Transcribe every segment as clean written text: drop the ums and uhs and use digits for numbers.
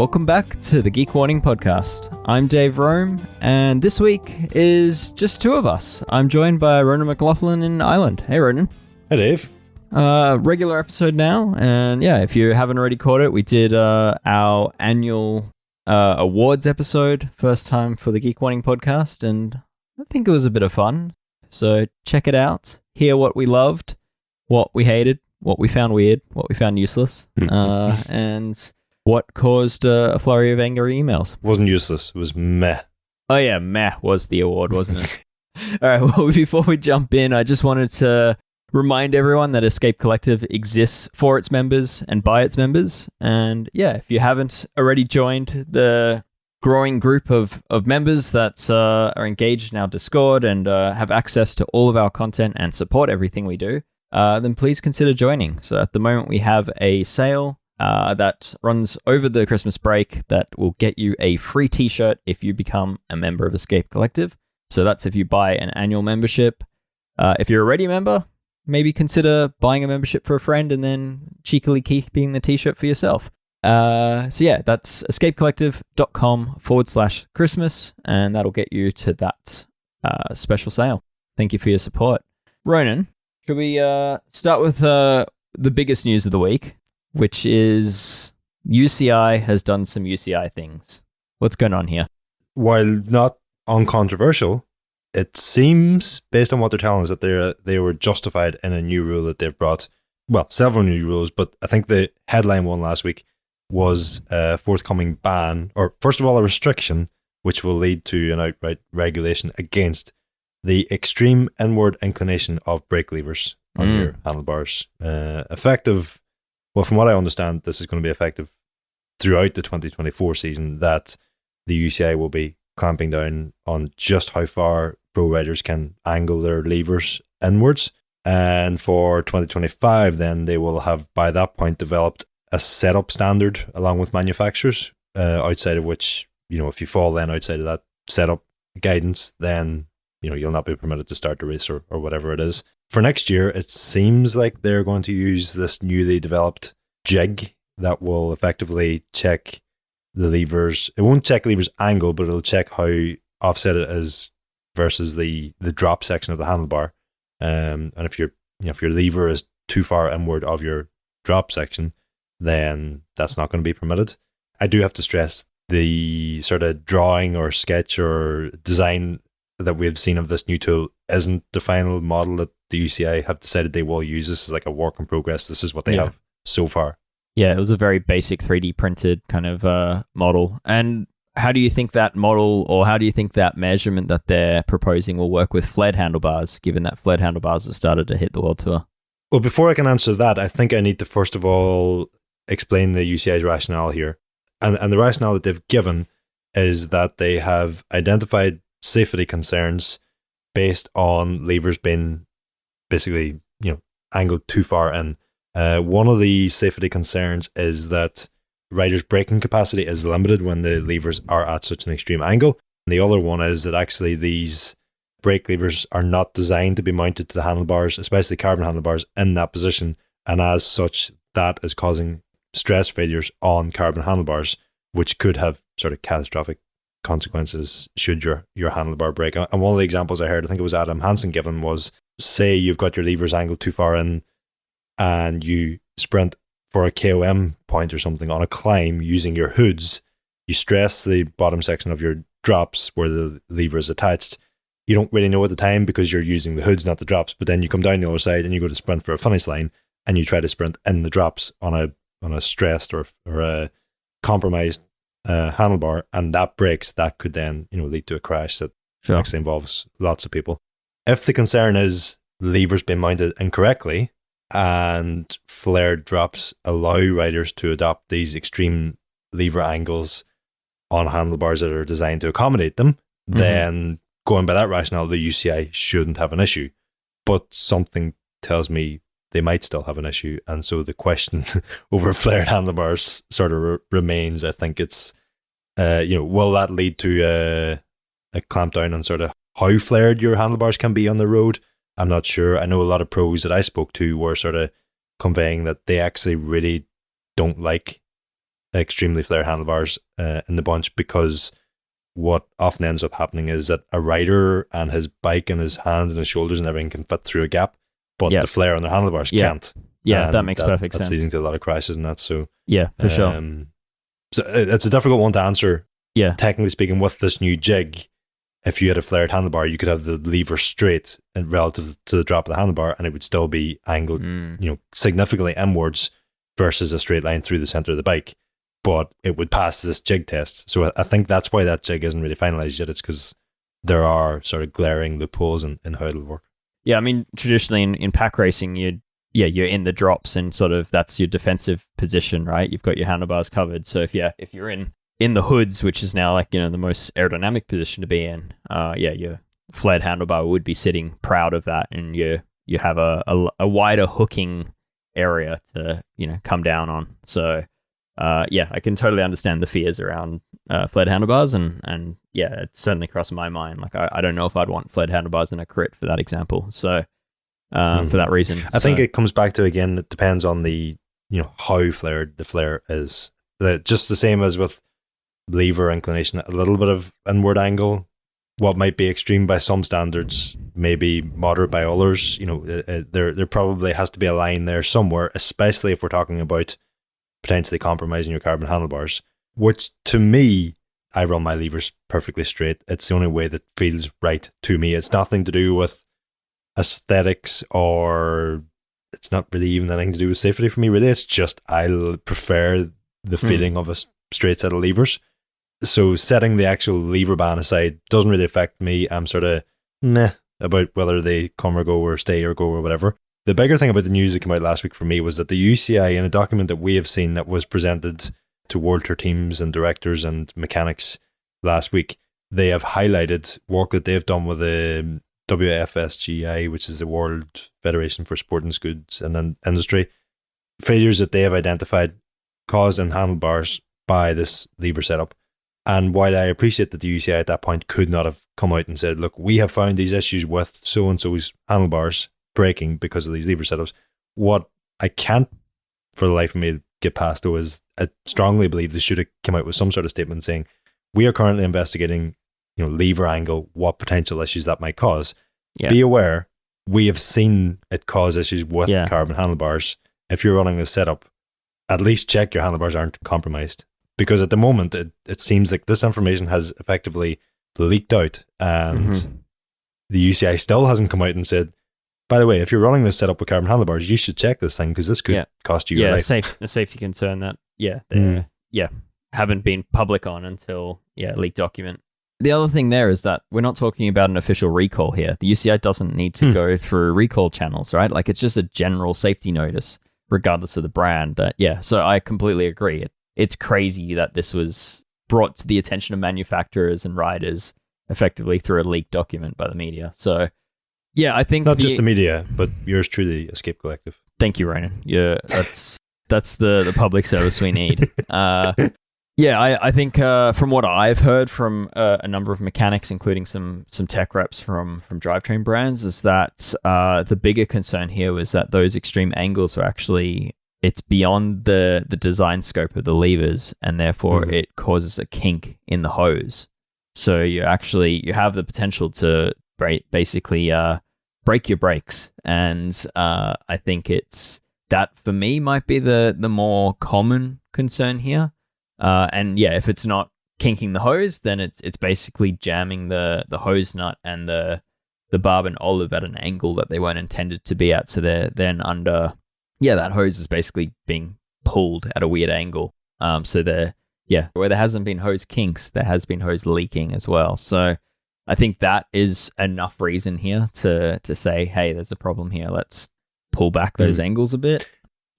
Welcome back to the Geek Warning podcast. I'm Dave Rome, and this week is just two of us. I'm joined by Ronan McLaughlin in Ireland. Hey, Ronan. Hey, Dave. Regular episode now, and yeah, if you haven't already caught it, we did our annual awards episode, first time for the Geek Warning podcast, and I think it was a bit of fun. So check it out, hear what we loved, what we hated, what we found weird, what we found useless, and what caused a flurry of angry emails. Wasn't useless, it was meh. Oh yeah, meh was the award, wasn't it? All right, well, before we jump in, I just wanted to remind everyone that Escape Collective exists for its members and by its members. And yeah, if you haven't already joined the growing group of members that are engaged in our Discord and have access to all of our content and support everything we do, then please consider joining. So at the moment, we have a sale that runs over the Christmas break that will get you a free t-shirt if you become a member of Escape Collective. So that's if you buy an annual membership. If you're already a member, maybe consider buying a membership for a friend and then cheekily keeping the t-shirt for yourself. So yeah, that's escapcollective.com/Christmas, and that'll get you to that special sale. Thank you for your support. Ronan, should we start with the biggest news of the week, which is UCI has done some UCI things. What's going on here? While not uncontroversial, it seems, based on what they're telling us, that they were justified in a new rule that they've brought. Well, several new rules, but I think the headline one last week was a forthcoming ban, or first of all, a restriction, which will lead to an outright regulation against the extreme inward inclination of brake levers on your handlebars. Effective, well, from what I understand, this is going to be effective throughout the 2024 season, that the UCI will be clamping down on just how far pro riders can angle their levers inwards. And for 2025, then they will have, by that point, developed a setup standard along with manufacturers, outside of which, if you fall then outside of that setup guidance, then, you'll not be permitted to start the race or whatever it is. For next year, it seems like they're going to use this newly developed jig that will effectively check the levers. It won't check levers angle, but it'll check how offset it is versus the drop section of the handlebar. And if your lever is too far inward of your drop section, then that's not going to be permitted. I do have to stress the sort of drawing or sketch or design that we've seen of this new tool isn't the final model that the UCI have decided they will use. This is like a work in progress. This is what they have so far. Yeah, it was a very basic 3D printed kind of model. And how do you think that model, or how do you think that measurement that they're proposing will work with flared handlebars, given that flared handlebars have started to hit the world tour? Well, before I can answer that, I think I need to first of all explain the UCI's rationale here. And the rationale that they've given is that they have identified safety concerns based on levers being basically, angled too far in. One of the safety concerns is that riders' braking capacity is limited when the levers are at such an extreme angle. And the other one is that actually these brake levers are not designed to be mounted to the handlebars, especially carbon handlebars, in that position. And as such, that is causing stress failures on carbon handlebars, which could have sort of catastrophic consequences should your handlebar break. And one of the examples I heard, I think it was Adam Hansen given, was, say you've got your levers angled too far in and you sprint for a KOM point or something on a climb using your hoods, you stress the bottom section of your drops where the lever is attached. You don't really know at the time because you're using the hoods, not the drops, but then you come down the other side and you go to sprint for a finish line and you try to sprint in the drops on a stressed or a compromised handlebar, and that breaks. That could then lead to a crash that actually involves lots of people. If the concern is levers being mounted incorrectly and flared drops allow riders to adopt these extreme lever angles on handlebars that are designed to accommodate them, then going by that rationale, the UCI shouldn't have an issue. But something tells me they might still have an issue. And so the question over flared handlebars sort of remains. I think it's, will that lead to a clampdown on sort of how flared your handlebars can be on the road? I'm not sure. I know a lot of pros that I spoke to were sort of conveying that they actually really don't like extremely flared handlebars in the bunch, because what often ends up happening is that a rider and his bike and his hands and his shoulders and everything can fit through a gap, but the flare on their handlebars can't. Yeah, that makes perfect sense. That's leading to a lot of crashes and that. So yeah, for sure. So it's a difficult one to answer. Yeah, technically speaking, with this new jig, if you had a flared handlebar, you could have the lever straight and relative to the drop of the handlebar, and it would still be angled, significantly inwards versus a straight line through the center of the bike. But it would pass this jig test. So I think that's why that jig isn't really finalized yet. It's because there are sort of glaring loopholes in how it'll work. Yeah, I mean, traditionally in pack racing, you're in the drops and sort of that's your defensive position, right? You've got your handlebars covered. So if you're in the hoods, which is now like, the most aerodynamic position to be in, your flared handlebar would be sitting proud of that, and you have a wider hooking area to come down on. So I can totally understand the fears around flared handlebars, and it certainly crossed my mind. Like I don't know if I'd want flared handlebars in a crit for that example. So for that reason, I think it comes back to, again, it depends on the how flared the flare is. Just the same as with lever inclination, a little bit of inward angle, what might be extreme by some standards, maybe moderate by others. There probably has to be a line there somewhere, especially if we're talking about potentially compromising your carbon handlebars, which to me, I run my levers perfectly straight. It's the only way that feels right to me. It's nothing to do with aesthetics, or it's not really even anything to do with safety for me, really. It's just I prefer the feeling of a straight set of levers. So setting the actual lever band aside doesn't really affect me. I'm sort of meh about whether they come or go or stay or go or whatever. The bigger thing about the news that came out last week for me was that the UCI, in a document that we have seen that was presented to World Tour teams and directors and mechanics last week, they have highlighted work that they've done with the WFSGI, which is the World Federation for Sporting Goods and Industry, failures that they have identified caused in handlebars by this lever setup. And while I appreciate that the UCI at that point could not have come out and said, look, we have found these issues with so-and-so's handlebars breaking because of these lever setups, what I can't for the life of me get past, though, is I strongly believe they should have come out with some sort of statement saying, we are currently investigating lever angle, what potential issues that might cause. Be aware, we have seen it cause issues with carbon handlebars. If you're running this setup, at least check your handlebars aren't compromised. Because at the moment, it seems like this information has effectively leaked out, and the UCI still hasn't come out and said, by the way, if you're running this setup with carbon handlebars, you should check this thing because this could cost you your life. A safety concern that they haven't been public on until leaked document. The other thing there is that we're not talking about an official recall here. The UCI doesn't need to go through recall channels, right? Like, it's just a general safety notice, regardless of the brand. So I completely agree. It's crazy that this was brought to the attention of manufacturers and riders effectively through a leaked document by the media. So, I think not just the media, but yours truly, Escape Collective. Thank you, Ronan. Yeah, that's the public service we need. I think from what I've heard from a number of mechanics, including some tech reps from drivetrain brands, is that the bigger concern here was that those extreme angles are actually, it's beyond the design scope of the levers, and therefore it causes a kink in the hose. So you have the potential to basically break your brakes, and I think it's that for me might be the more common concern here. If it's not kinking the hose, then it's basically jamming the hose nut and the barb and olive at an angle that they weren't intended to be at. So they're then under, that hose is basically being pulled at a weird angle. Where there hasn't been hose kinks, there has been hose leaking as well. So I think that is enough reason here to say, hey, there's a problem here. Let's pull back those angles a bit.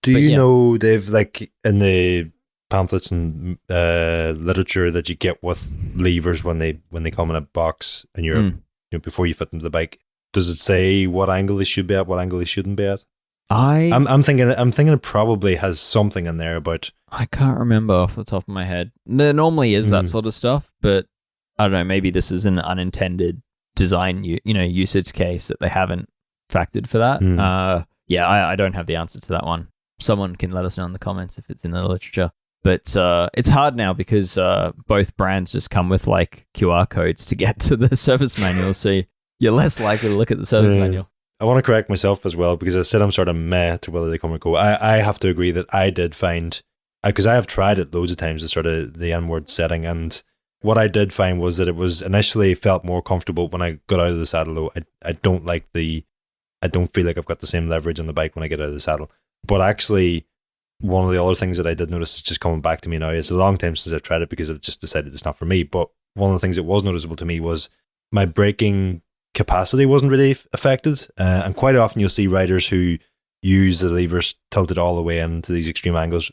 Do you know, Dave, like in the pamphlets and literature that you get with levers when they come in a box and you're before you fit them to the bike, does it say what angle they should be at, what angle they shouldn't be at? I'm thinking it probably has something in there about. I can't remember off the top of my head. There normally is that sort of stuff, but I don't know. Maybe this is an unintended design, usage case that they haven't factored for that. I don't have the answer to that one. Someone can let us know in the comments if it's in the literature. But it's hard now because both brands just come with like QR codes to get to the service manual, so you're less likely to look at the service manual. I want to correct myself as well, because I said I'm sort of meh to whether they come or go. I have to agree that I did find, because I have tried it loads of times, the sort of the N-word setting, and what I did find was that it was initially felt more comfortable when I got out of the saddle, though. I don't feel like I've got the same leverage on the bike when I get out of the saddle. But actually, one of the other things that I did notice is just coming back to me now. It's a long time since I've tried it because I've just decided it's not for me. But one of the things that was noticeable to me was my braking capacity wasn't really affected. And quite often you'll see riders who use the levers tilted all the way into these extreme angles.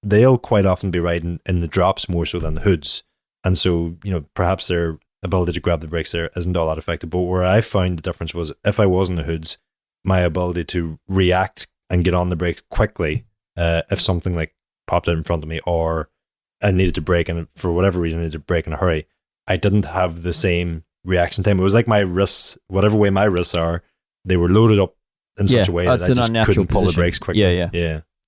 They'll quite often be riding in the drops more so than the hoods. And so, perhaps their ability to grab the brakes there isn't all that affected. But where I found the difference was if I was in the hoods, my ability to react and get on the brakes quickly if something like popped out in front of me, or I needed to brake, and for whatever reason I needed to brake in a hurry, I didn't have the same reaction time. It was like my wrists, whatever way my wrists are, they were loaded up in such a way that I just couldn't pull the brakes quickly.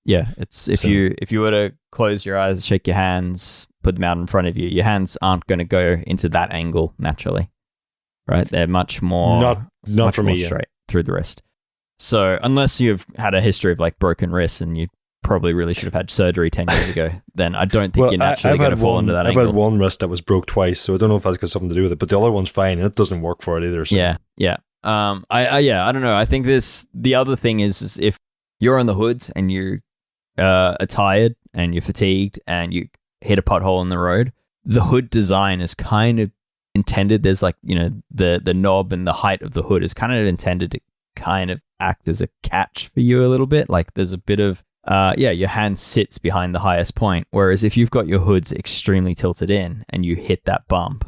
Yeah. It's if you were to close your eyes, shake your hands, put them out in front of you, your hands aren't going to go into that angle naturally, right? They're much more not for me straight through the wrist. So unless you've had a history of like broken wrists and you probably really should have had surgery 10 years ago, then I don't think you're naturally going to fall into that angle. I've had one wrist that was broke twice, so I don't know if that's got something to do with it, but the other one's fine and it doesn't work for it either. So. Yeah. I don't know. I think the other thing is if you're on the hoods and you are tired and you're fatigued and you hit a pothole in the road, the hood design is kind of intended. There's like, the knob and the height of the hood is kind of intended to kind of act as a catch for you a little bit. Like there's a bit of, your hand sits behind the highest point. Whereas if you've got your hoods extremely tilted in and you hit that bump,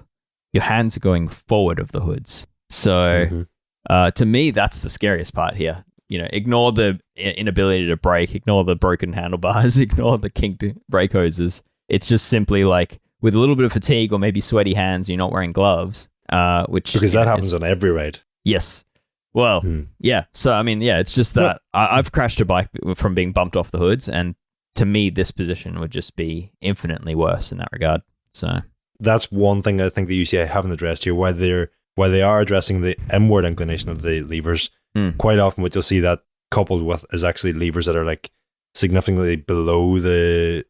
your hands are going forward of the hoods. So to me, that's the scariest part here. Ignore the inability to brake, ignore the broken handlebars, ignore the kinked brake hoses. It's just simply like with a little bit of fatigue or maybe sweaty hands, you're not wearing gloves, because that happens on every ride. Yes. Well, yeah. So, it's just that I've crashed a bike from being bumped off the hoods, and to me, this position would just be infinitely worse in that regard. So that's one thing I think the UCI haven't addressed here. While they are addressing the inward inclination of the levers, quite often what you'll see that coupled with is actually levers that are like significantly below the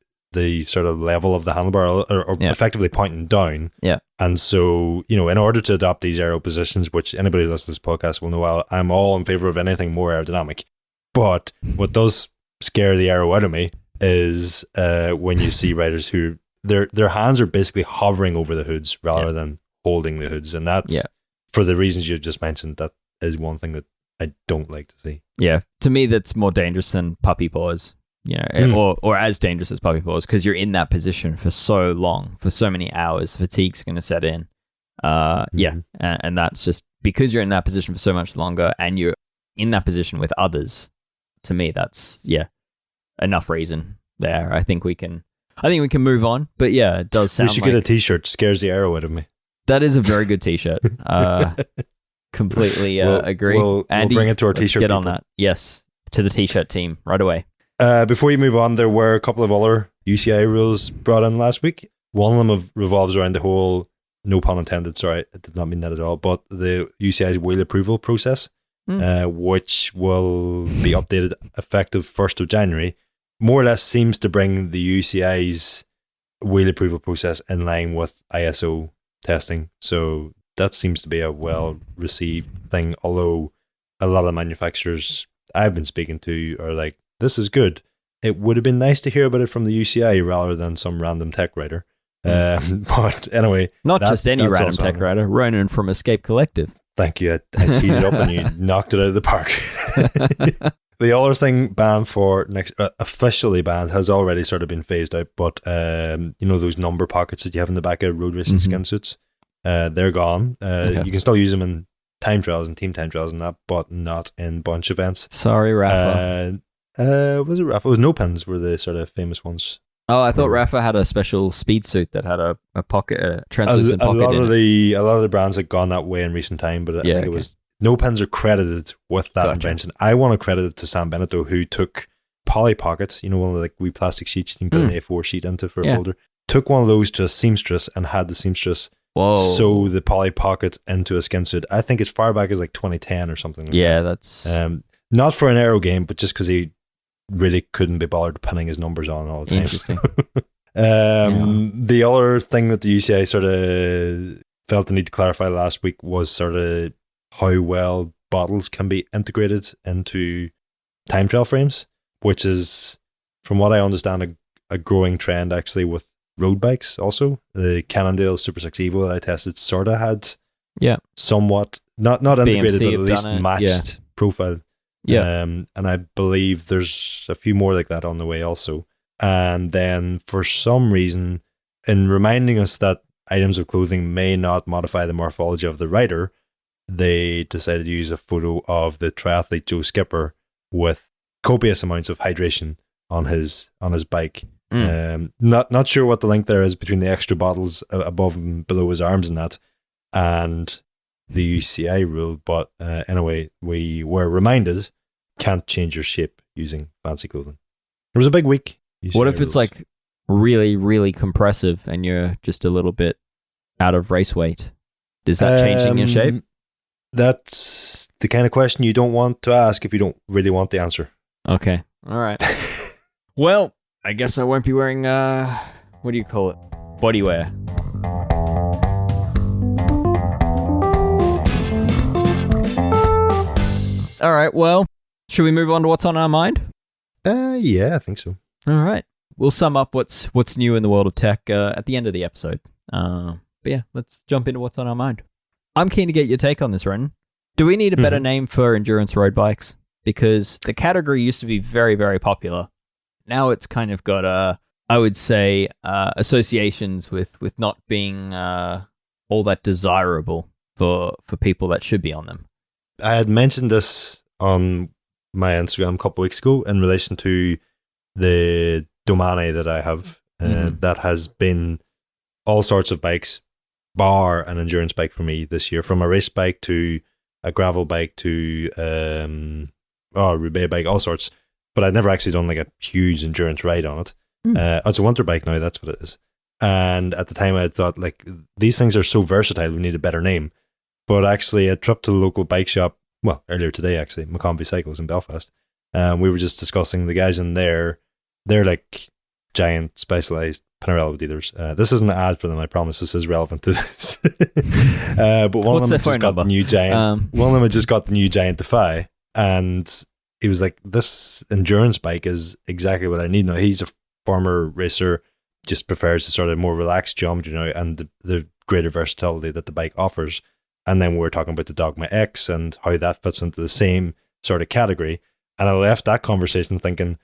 sort of level of the handlebar, or effectively pointing down. Yeah. And so, in order to adopt these aero positions, which anybody who listens to this podcast will know, I'm all in favor of anything more aerodynamic. But what does scare the aero out of me is when you see riders who their hands are basically hovering over the hoods rather than holding the hoods. And that's, for the reasons you've just mentioned, that is one thing that I don't like to see. Yeah. To me, that's more dangerous than puppy paws. Or as dangerous as puppy paws, because you're in that position for so long, for so many hours. Fatigue's going to set in. And that's just because you're in that position for so much longer, and you're in that position with others. To me, that's enough reason there. I think we can move on. But yeah, it does sound. We should get a T-shirt. Scares the aero out of me. That is a very good T-shirt. Completely agree. Andy, we'll bring it to our T-shirt. Get on that. Yes, to the T-shirt team right away. Before you move on, there were a couple of other UCI rules brought in last week. One of them revolves around the whole, no pun intended, sorry, I did not mean that at all, but the UCI's wheel approval process, which will be updated effective 1st of January, more or less seems to bring the UCI's wheel approval process in line with ISO testing. So that seems to be a well-received thing, although a lot of manufacturers I've been speaking to are like, this is good. It would have been nice to hear about it from the UCI rather than some random tech writer. But anyway. Not just any random tech writer, Ronan from Escape Collective. Thank you. I teed it up and you knocked it out of the park. The other thing banned for next, officially banned, has already sort of been phased out, but those number pockets that you have in the back of road racing skin suits, they're gone. You can still use them in time trials and team time trials and that, but not in bunch events. Sorry, Rafa. Was it Rafa? It was no pins were the sort of famous ones. Oh, I thought Rafa had a special speed suit that had a pocket, a translucent pocket. A lot of the brands have gone that way in recent time, but I think it was no pins are credited with that invention. I want to credit it to Sam Benetto, who took poly pocket, you know, one of the like wee plastic sheets you can put an A4 sheet into for a folder. Took one of those to a seamstress and had the seamstress sew the poly pocket into a skin suit. I think as far back as like 2010 or something. Like that. That's not for an aero game, but just because he really couldn't be bothered pinning his numbers on all the time. Interesting. The other thing that the UCI sort of felt the need to clarify last week was sort of how well bottles can be integrated into time trial frames, which is, from what I understand, a growing trend actually with road bikes also. The Cannondale Super 6 Evo that I tested sort of had somewhat, not integrated, BMC but at least matched profile. And I believe there's a few more like that on the way also. And then for some reason, in reminding us that items of clothing may not modify the morphology of the rider, they decided to use a photo of the triathlete Joe Skipper with copious amounts of hydration on his bike. Not sure what the link there is between the extra bottles above and below his arms and that, and the UCI rule. But anyway, we were reminded, can't change your shape using fancy clothing. It was a big week. UCI what if rules. it's like really, really compressive and you're just a little bit out of race weight? Is that changing your shape? That's the kind of question you don't want to ask if you don't really want the answer. Okay. All right. Well, I guess I won't be wearing, what do you call it? Bodywear. All right. Well, should we move on to what's on our mind? Yeah, I think so. All right. We'll sum up what's new in the world of tech at the end of the episode. But yeah, let's jump into what's on our mind. I'm keen to get your take on this, Ronan. Do we need a better name for endurance road bikes? Because the category used to be very, very popular. Now it's kind of got, I would say, associations with not being all that desirable for people that should be on them. I had mentioned this on my Instagram a couple of weeks ago in relation to the Domane that I have that has been all sorts of bikes, bar an endurance bike for me this year, from a race bike to a gravel bike to Roubaix bike, all sorts. But I'd never actually done like a huge endurance ride on it. It's a winter bike now, that's what it is. And at the time I had thought, like, these things are so versatile, we need a better name. But actually a trip to the local bike shop, well, earlier today actually, McConvey Cycles in Belfast, we were just discussing the guys in there. They're like giant specialized Pinarello dealers. This isn't an ad for them, I promise. This is relevant to this. But one of them had just got the new giant. One of them had just got the new Giant Defy, and he was like, "This endurance bike is exactly what I need now." He's a former racer, just prefers the sort of more relaxed geometry now, and the greater versatility that the bike offers. And then we were talking about the Dogma X and how that fits into the same sort of category. And I left that conversation thinking,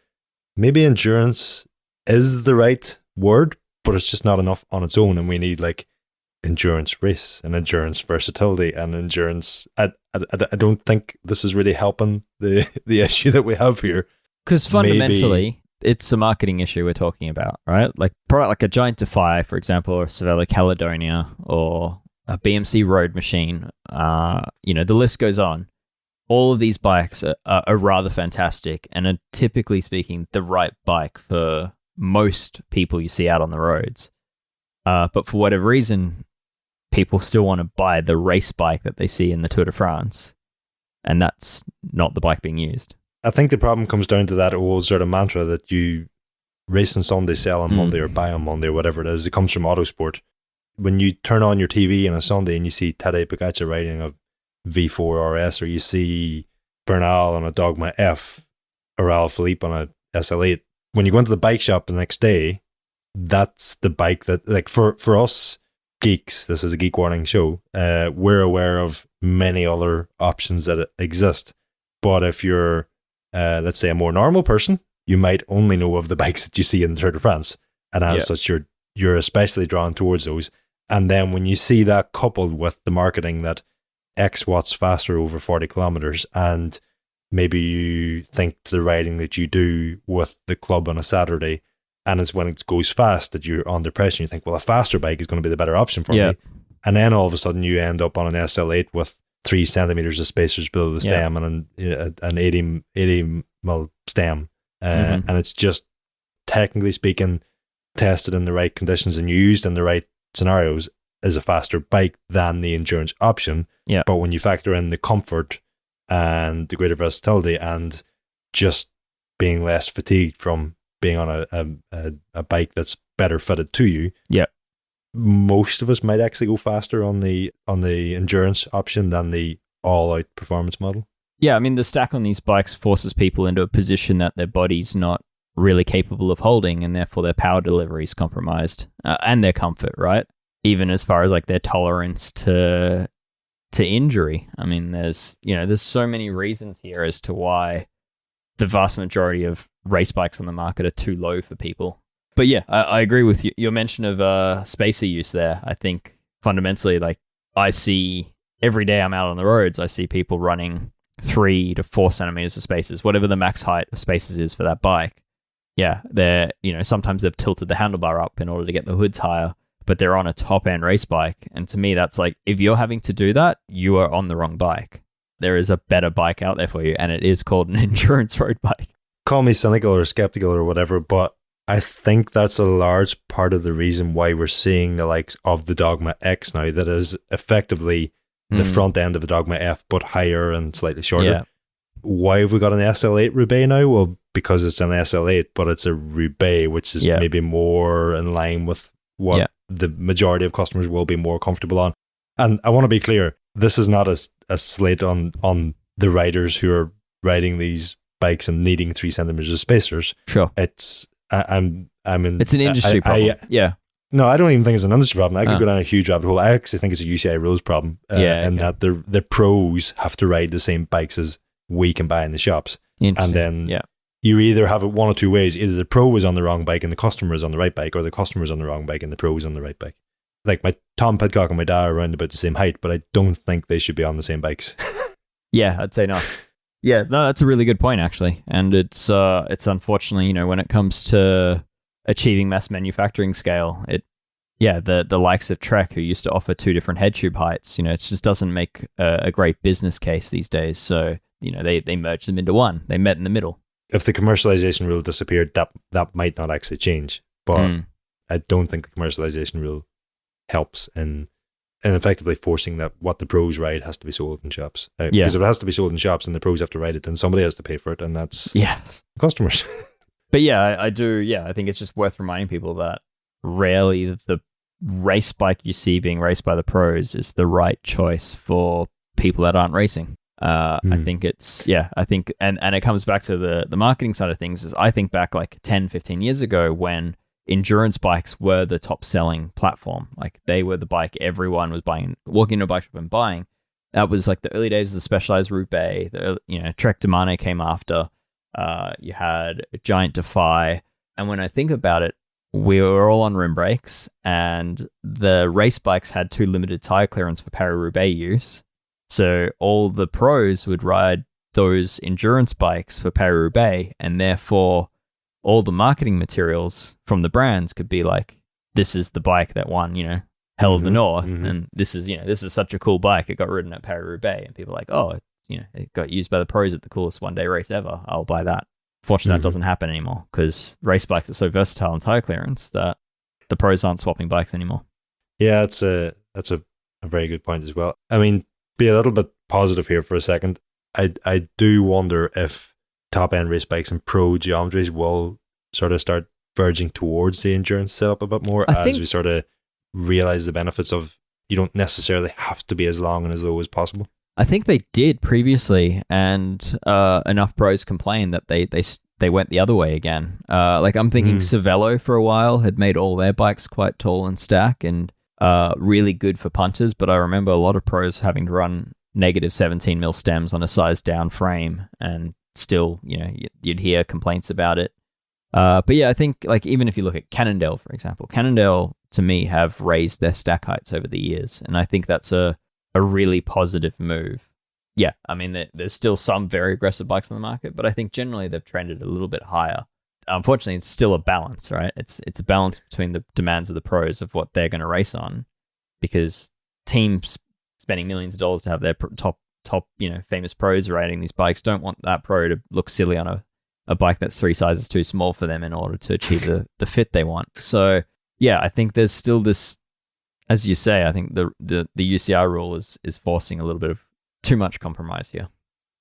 maybe endurance is the right word, but it's just not enough on its own, and we need like endurance race and endurance versatility and endurance. I don't think this is really helping the issue that we have here. Because fundamentally, it's a marketing issue we're talking about, right? Like product like a Giant Defy, for example, or Cervelo Caledonia, or a BMC Road Machine. The list goes on. All of these bikes are rather fantastic and are, typically speaking, the right bike for most people you see out on the roads. But for whatever reason, people still want to buy the race bike that they see in the Tour de France. And that's not the bike being used. I think the problem comes down to that old sort of mantra that you race on Sunday, sell on Monday, or buy on Monday, or whatever it is. It comes from Autosport. When you turn on your TV on a Sunday and you see Tadej Pogacar riding a V4 RS, or you see Bernal on a Dogma F, or Alaphilippe on a SL8, when you go into the bike shop the next day, that's the bike that, like, for us geeks, this is a Geek Warning show, we're aware of many other options that exist. But if you're, let's say, a more normal person, you might only know of the bikes that you see in the Tour de France. And as such, you're especially drawn towards those. And then when you see that coupled with the marketing that X watts faster over 40 kilometers, and maybe you think to the riding that you do with the club on a Saturday, and it's when it goes fast that you're under pressure, and you think, well, a faster bike is going to be the better option for me. And then all of a sudden you end up on an SL8 with 3 centimeters of spacers below the stem and an 80 mil stem. and it's just, technically speaking, tested in the right conditions and used in the right scenarios, is a faster bike than the endurance option. Yeah. But when you factor in the comfort and the greater versatility and just being less fatigued from being on a bike that's better fitted to you, yeah, most of us might actually go faster on the endurance option than the all-out performance model. Yeah, I mean, the stack on these bikes forces people into a position that their body's not really capable of holding, and therefore their power delivery is compromised, and their comfort, right? Even as far as like their tolerance to injury. I mean, there's so many reasons here as to why the vast majority of race bikes on the market are too low for people. But yeah, I agree with you. Your mention of spacer use there. I think fundamentally, like, I see every day I'm out on the roads, I see people running 3 to 4 centimeters of spacers, whatever the max height of spacers is for that bike. Yeah, they're, sometimes they've tilted the handlebar up in order to get the hoods higher, but they're on a top end race bike. And to me, that's like, if you're having to do that, you are on the wrong bike. There is a better bike out there for you, and it is called an endurance road bike. Call me cynical or skeptical or whatever, but I think that's a large part of the reason why we're seeing the likes of the Dogma X now, that is effectively the front end of a Dogma F, but higher and slightly shorter. Yeah. Why have we got an SL8 Roubaix now? Well, because it's an SL8, but it's a Roubaix, which is maybe more in line with what the majority of customers will be more comfortable on. And I want to be clear, this is not a slate on the riders who are riding these bikes and needing 3 centimeters of spacers. Sure. It's it's an industry problem. No, I don't even think it's an industry problem. I could go down a huge rabbit hole. I actually think it's a UCI rules problem. And that the pros have to ride the same bikes as we can buy in the shops. And then you either have it one or two ways. Either the pro is on the wrong bike and the customer is on the right bike, or the customer is on the wrong bike and the pro is on the right bike. Like my Tom Pidcock and my dad are around about the same height, but I don't think they should be on the same bikes. Yeah, I'd say not. Yeah, no, that's a really good point, actually. And it's unfortunately, when it comes to achieving mass manufacturing scale, the likes of Trek, who used to offer 2 different head tube heights, it just doesn't make a great business case these days. So, they merged them into one. They met in the middle. If the commercialization rule disappeared, that might not actually change. But I don't think the commercialization rule helps in effectively forcing that what the pros ride has to be sold in shops. Because if it has to be sold in shops and the pros have to ride it, then somebody has to pay for it, and that's customers. But yeah, I do. Yeah, I think it's just worth reminding people that rarely the race bike you see being raced by the pros is the right choice for people that aren't racing. I think and it comes back to the marketing side of things. Is I think back like 10, 15 years ago when endurance bikes were the top selling platform. Like, they were the bike everyone was buying, walking into a bike shop and buying. That was like the early days of the Specialized Roubaix. Trek Demane came after. You had Giant Defy. And when I think about it, we were all on rim brakes, and the race bikes had too limited tire clearance for Paris-Roubaix use. So all the pros would ride those endurance bikes for Paris-Roubaix, and therefore all the marketing materials from the brands could be like, this is the bike that won, Hell of the North, and this is such a cool bike. It got ridden at Paris-Roubaix, and people are like, oh, it got used by the pros at the coolest one-day race ever. I'll buy that. Fortunately, that doesn't happen anymore, because race bikes are so versatile in tire clearance that the pros aren't swapping bikes anymore. Yeah, that's a very good point as well. I mean, be a little bit positive here for a second. I do wonder if top-end race bikes and pro geometries will sort of start verging towards the endurance setup a bit more as we sort of realize the benefits of you don't necessarily have to be as long and as low as possible. I think they did previously, and enough pros complained that they went the other way again. Like, I'm thinking Cervelo for a while had made all their bikes quite tall and stack and really good for punters, but I remember a lot of pros having to run negative 17 mil stems on a size down frame, and still, you'd hear complaints about it. But yeah, I think, like, even if you look at Cannondale, for example, Cannondale to me have raised their stack heights over the years, and I think that's a really positive move. Yeah, I mean, there's still some very aggressive bikes on the market, but I think generally they've trended a little bit higher. Unfortunately, it's still a balance, right? It's a balance between the demands of the pros of what they're going to race on, because teams spending millions of dollars to have their top famous pros riding these bikes don't want that pro to look silly on a bike that's 3 sizes too small for them in order to achieve the fit they want. So yeah, I think there's still this, as you say, I think the UCI rule is forcing a little bit of too much compromise here.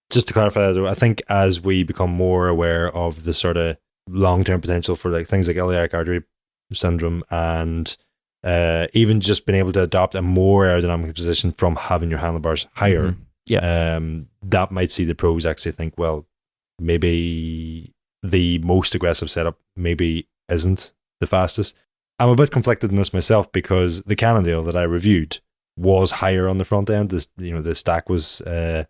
Just to clarify, I think as we become more aware of the sort of long-term potential for like things like iliac artery syndrome and even just being able to adopt a more aerodynamic position from having your handlebars higher, that might see the pros actually think, well, maybe the most aggressive setup maybe isn't the fastest. I'm a bit conflicted in this myself because the Cannondale that I reviewed was higher on the front end. The stack was, I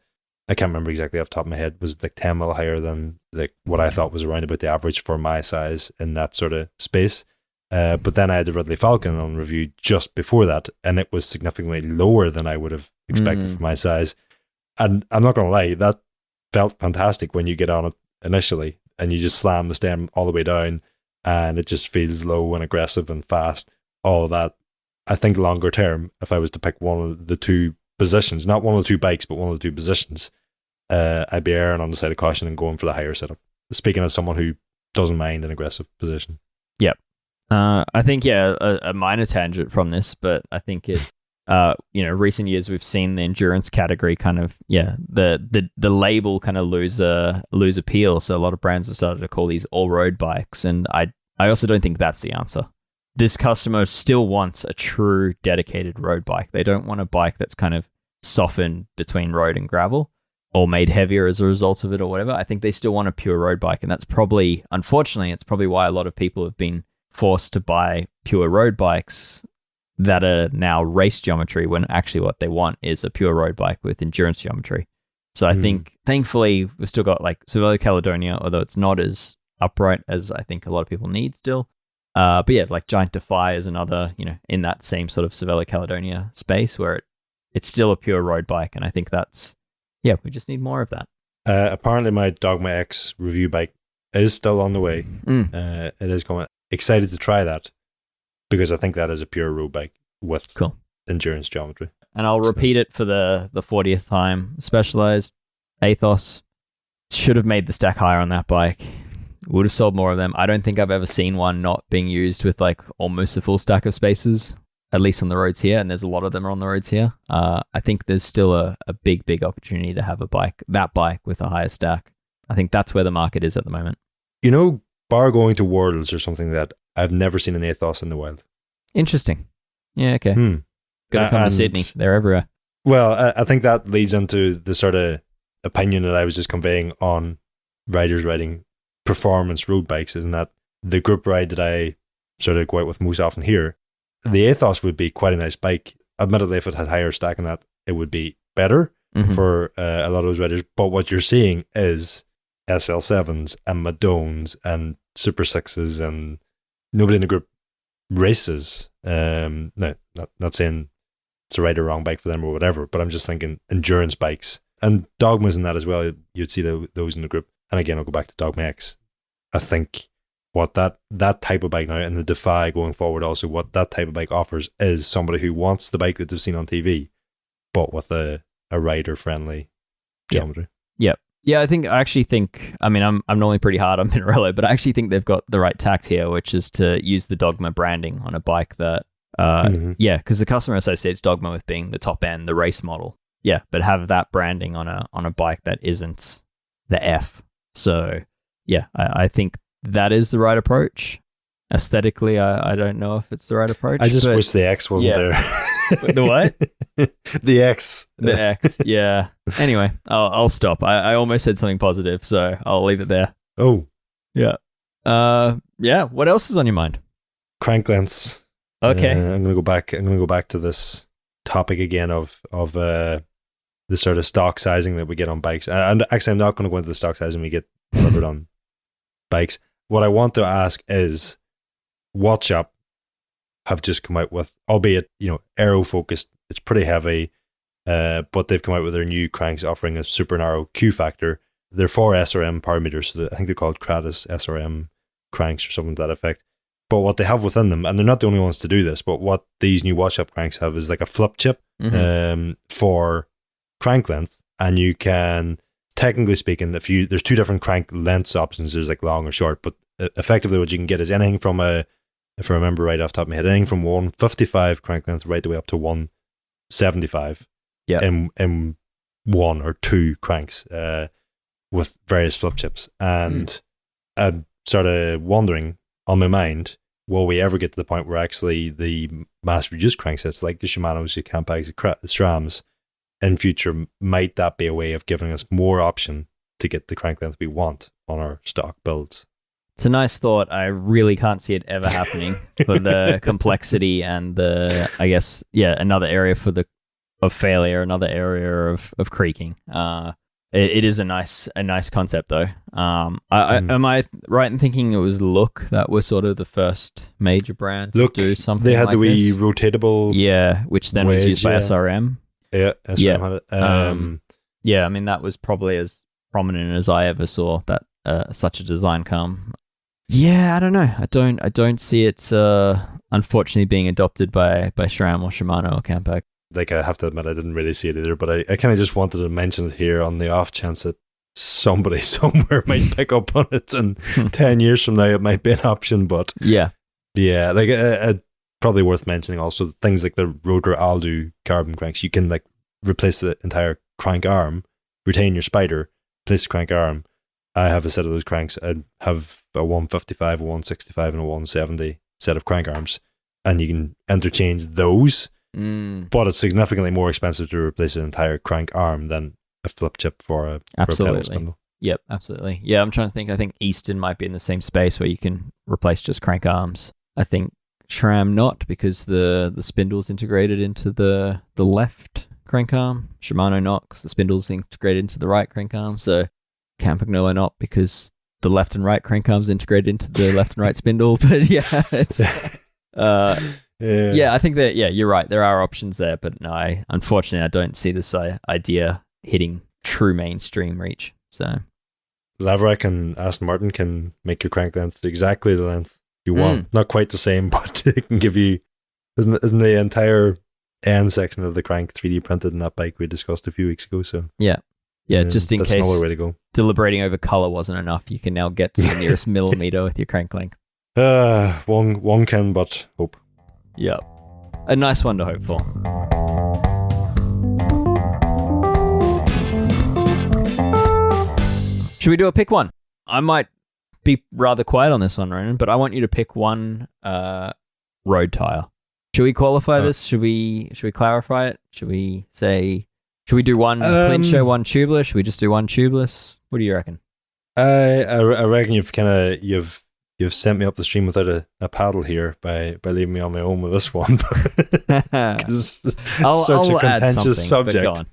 can't remember exactly off the top of my head, was like 10 mil higher than like what I thought was around about the average for my size in that sort of space. But then I had the Ridley Falcon on review just before that, and it was significantly lower than I would have expected for my size. And I'm not going to lie, that felt fantastic when you get on it initially and you just slam the stem all the way down and it just feels low and aggressive and fast. All of that. I think longer term, if I was to pick one of the two positions, not one of the two bikes, but one of the two positions, I'd be erring on the side of caution and going for the higher setup. Speaking as someone who doesn't mind an aggressive position. Yep. I think, a minor tangent from this, but I think it, recent years we've seen the endurance category kind of, the label kind of lose appeal. So a lot of brands have started to call these all-road bikes, and I also don't think that's the answer. This customer still wants a true dedicated road bike. They don't want a bike that's kind of softened between road and gravel or made heavier as a result of it or whatever. I think they still want a pure road bike, and that's probably, unfortunately, it's probably why a lot of people have been forced to buy pure road bikes that are now race geometry when actually what they want is a pure road bike with endurance geometry. So I think, thankfully, we've still got like Cervelo Caledonia, although it's not as upright as I think a lot of people need still. But yeah, like Giant Defy is another, in that same sort of Cervelo Caledonia space where it's still a pure road bike. And I think that's, we just need more of that. Apparently my Dogma X review bike is still on the way. It is coming. Excited to try that because I think that is a pure road bike with endurance geometry. And I'll repeat it for the 40th time. Specialized Athos should have made the stack higher on that bike. Would have sold more of them. I don't think I've ever seen one not being used with like almost a full stack of spaces, at least on the roads here. And there's a lot of them on the roads here. I think there's still a big opportunity to have that bike with a higher stack. I think that's where the market is at the moment. Bar going to Worlds or something like that, I've never seen an Athos in the wild. Interesting. Yeah, okay. Gotta come to Sydney. They're everywhere. Well, I think that leads into the sort of opinion that I was just conveying on riders riding performance road bikes, isn't that the group ride that I sort of go out with most often here, the Athos would be quite a nice bike. Admittedly, if it had higher stack than that, it would be better for a lot of those riders. But what you're seeing is SL7s and Madones and Super 6s, and nobody in the group races. No, not saying it's a right or wrong bike for them or whatever, but I'm just thinking endurance bikes. And Dogmas in that as well, you'd see those in the group. And again, I'll go back to Dogma X. I think what that type of bike now, and the Defy going forward also, what that type of bike offers is somebody who wants the bike that they've seen on TV, but with a rider-friendly geometry. Yeah, I actually think, I mean, I'm normally pretty hard on Pinarello, but I actually think they've got the right tact here, which is to use the Dogma branding on a bike that, because the customer associates Dogma with being the top end, the race model. Yeah, but have that branding on a bike that isn't the F. So, yeah, I think that is the right approach. Aesthetically, I don't know if it's the right approach. I just wish the X wasn't there. The what? The X. The X, yeah. Anyway, I'll stop. I almost said something positive, so I'll leave it there. Oh. Yeah. What else is on your mind? Crank lengths. Okay. I'm gonna go back to this topic again of the sort of stock sizing that we get on bikes. And actually, I'm not going to go into the stock sizing we get delivered on bikes. What I want to ask is, what shop have just come out with, albeit, aero focused, it's pretty heavy, but they've come out with their new cranks offering a super narrow Q factor. They're 4 SRM power meters, so I think they're called Kratos SRM cranks or something to that effect. But what they have within them, and they're not the only ones to do this, but what these new watch shop cranks have is like a flip chip for crank length, and you can technically speaking, there's two different crank lengths options. There's like long or short, but effectively what you can get is anything from if I remember right off the top of my head, anything from 155 crank length right the way up to 175. Yeah. In one or two cranks with various flip chips. And I'm sort of wondering on my mind, will we ever get to the point where actually the mass reduced cranksets like the Shimano's, the Campags, the SRAMs in future, might that be a way of giving us more option to get the crank length we want on our stock builds? It's a nice thought. I really can't see it ever happening for the complexity and I guess, another area of failure, another area of creaking. It is a nice concept though. Am I right in thinking it was Look that was sort of the first major brand to do something? They had like the wee this? rotatable, which then was used by SRM. Yeah, SRM had it. I mean that was probably as prominent as I ever saw that such a design come. Yeah, I don't know. I don't see it unfortunately being adopted by SRAM or Shimano or Campac. Like, I have to admit, I didn't really see it either, but I kind of just wanted to mention it here on the off chance that somebody somewhere might pick up on it, and 10 years from now it might be an option. But yeah, like probably worth mentioning also things like the Rotor Aldo carbon cranks. You can like replace the entire crank arm, retain your spider, replace the crank arm. I have a set of those cranks. I have a 155, a 165, and a 170 set of crank arms, and you can interchange those. But it's significantly more expensive to replace an entire crank arm than a flip chip for a pedal spindle. Yep, absolutely. Yeah, I'm trying to think. I think Easton might be in the same space where you can replace just crank arms. I think SRAM not, because the spindle's integrated into the left crank arm. Shimano not, because the spindle's integrated into the right crank arm. So Campagnolo not, because the left and right crank arms integrated into the left and right spindle. But yeah, it's I think that you're right. There are options there, but no, unfortunately I don't see this idea hitting true mainstream reach. So Laverack and Aston Martin can make your crank length exactly the length you want. Not quite the same, but it can give you. Isn't the entire end section of the crank 3D printed in that bike we discussed a few weeks ago? So yeah. Just in that's case another way to go. Deliberating over color wasn't enough, you can now get to the nearest millimeter with your crank length. One can but hope. Yep. A nice one to hope for. Should we do a pick one? I might be rather quiet on this one, Ronan, but I want you to pick one road tire. Should we qualify this? Should we clarify it? Should we do one clean show, one tubeless? Should we just do one tubeless? What do you reckon? I reckon you've sent me up the stream without a paddle here by leaving me on my own with this one. Because it's such a contentious subject.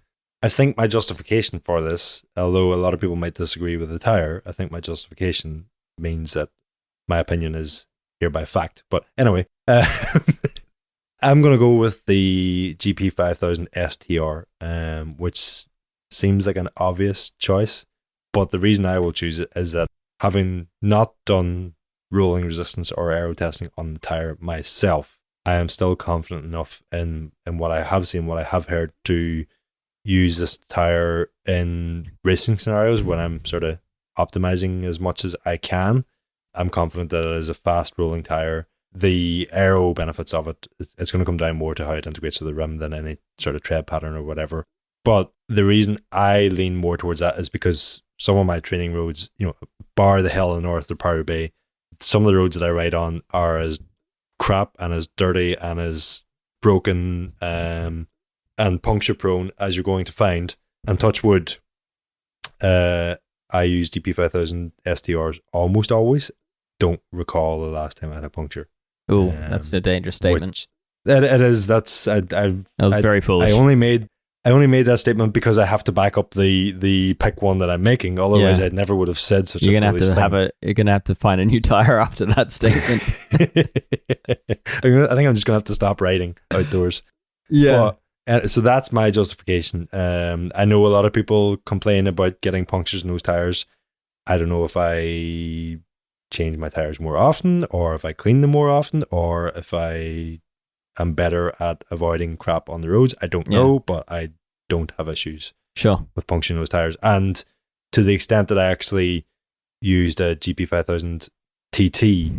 I think my justification for this, although a lot of people might disagree with the tire, I think my justification means that my opinion is hereby fact. But anyway, I'm going to go with the GP5000 STR, which seems like an obvious choice. But the reason I will choose it is that having not done rolling resistance or aero testing on the tire myself, I am still confident enough in what I have seen, what I have heard, to use this tire in racing scenarios when I'm sort of optimizing as much as I can. I'm confident that it is a fast rolling tire. The aero benefits of it, it's going to come down more to how it integrates with the rim than any sort of tread pattern or whatever. But the reason I lean more towards that is because some of my training roads, bar the hill in the north of Pirate Bay, some of the roads that I ride on are as crap and as dirty and as broken and puncture prone as you're going to find. And touch wood, I use GP5000 STRs almost always. Don't recall the last time I had a puncture. Oh, that's a dangerous statement. It is. That was very foolish. I only made that statement because I have to back up the pick one that I'm making. Otherwise, I never would have said such a foolish thing. You're gonna have to find a new tire after that statement. I think I'm just gonna have to stop riding outdoors. Yeah. So that's my justification. I know a lot of people complain about getting punctures in those tires. I don't know if I change my tires more often, or if I clean them more often, or if I am better at avoiding crap on the roads. I don't know, but I don't have issues with puncturing those tires. And to the extent that I actually used a GP5000 TT,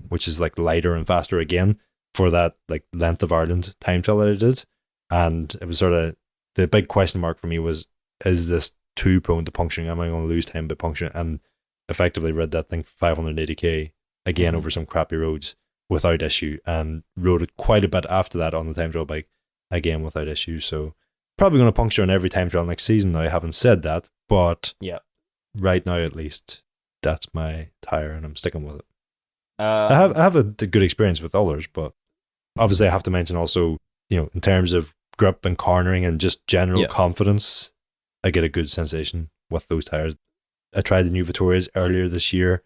which is like lighter and faster again, for that like length of Ireland time trial that I did. And it was sort of the big question mark for me was, is this too prone to puncturing? Am I going to lose time by puncturing? And effectively rid that thing for 580k again over some crappy roads without issue, and rode it quite a bit after that on the time trial bike again without issue. So probably going to puncture on every time trial next season. Now, I haven't said that, but right now at least that's my tire and I'm sticking with it. I have a good experience with others, but obviously I have to mention also, in terms of grip and cornering and just general confidence, I get a good sensation with those tires. I tried the new Vittorias earlier this year.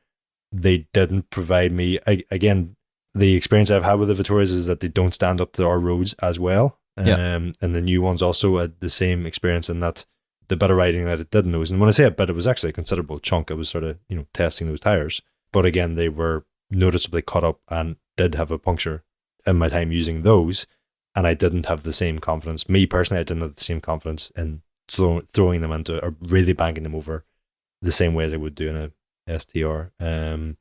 They didn't provide me, again, the experience I've had with the Vittorias is that they don't stand up to our roads as well. And the new ones also had the same experience in that the bit of riding that it did in those. And when I say a bit, it was actually a considerable chunk. I was sort of, testing those tires. But again, they were noticeably cut up and did have a puncture in my time using those. And I didn't have the same confidence. Me personally, I didn't have the same confidence in throwing them into, or really banking them over the same way as I would do in a STR. I'm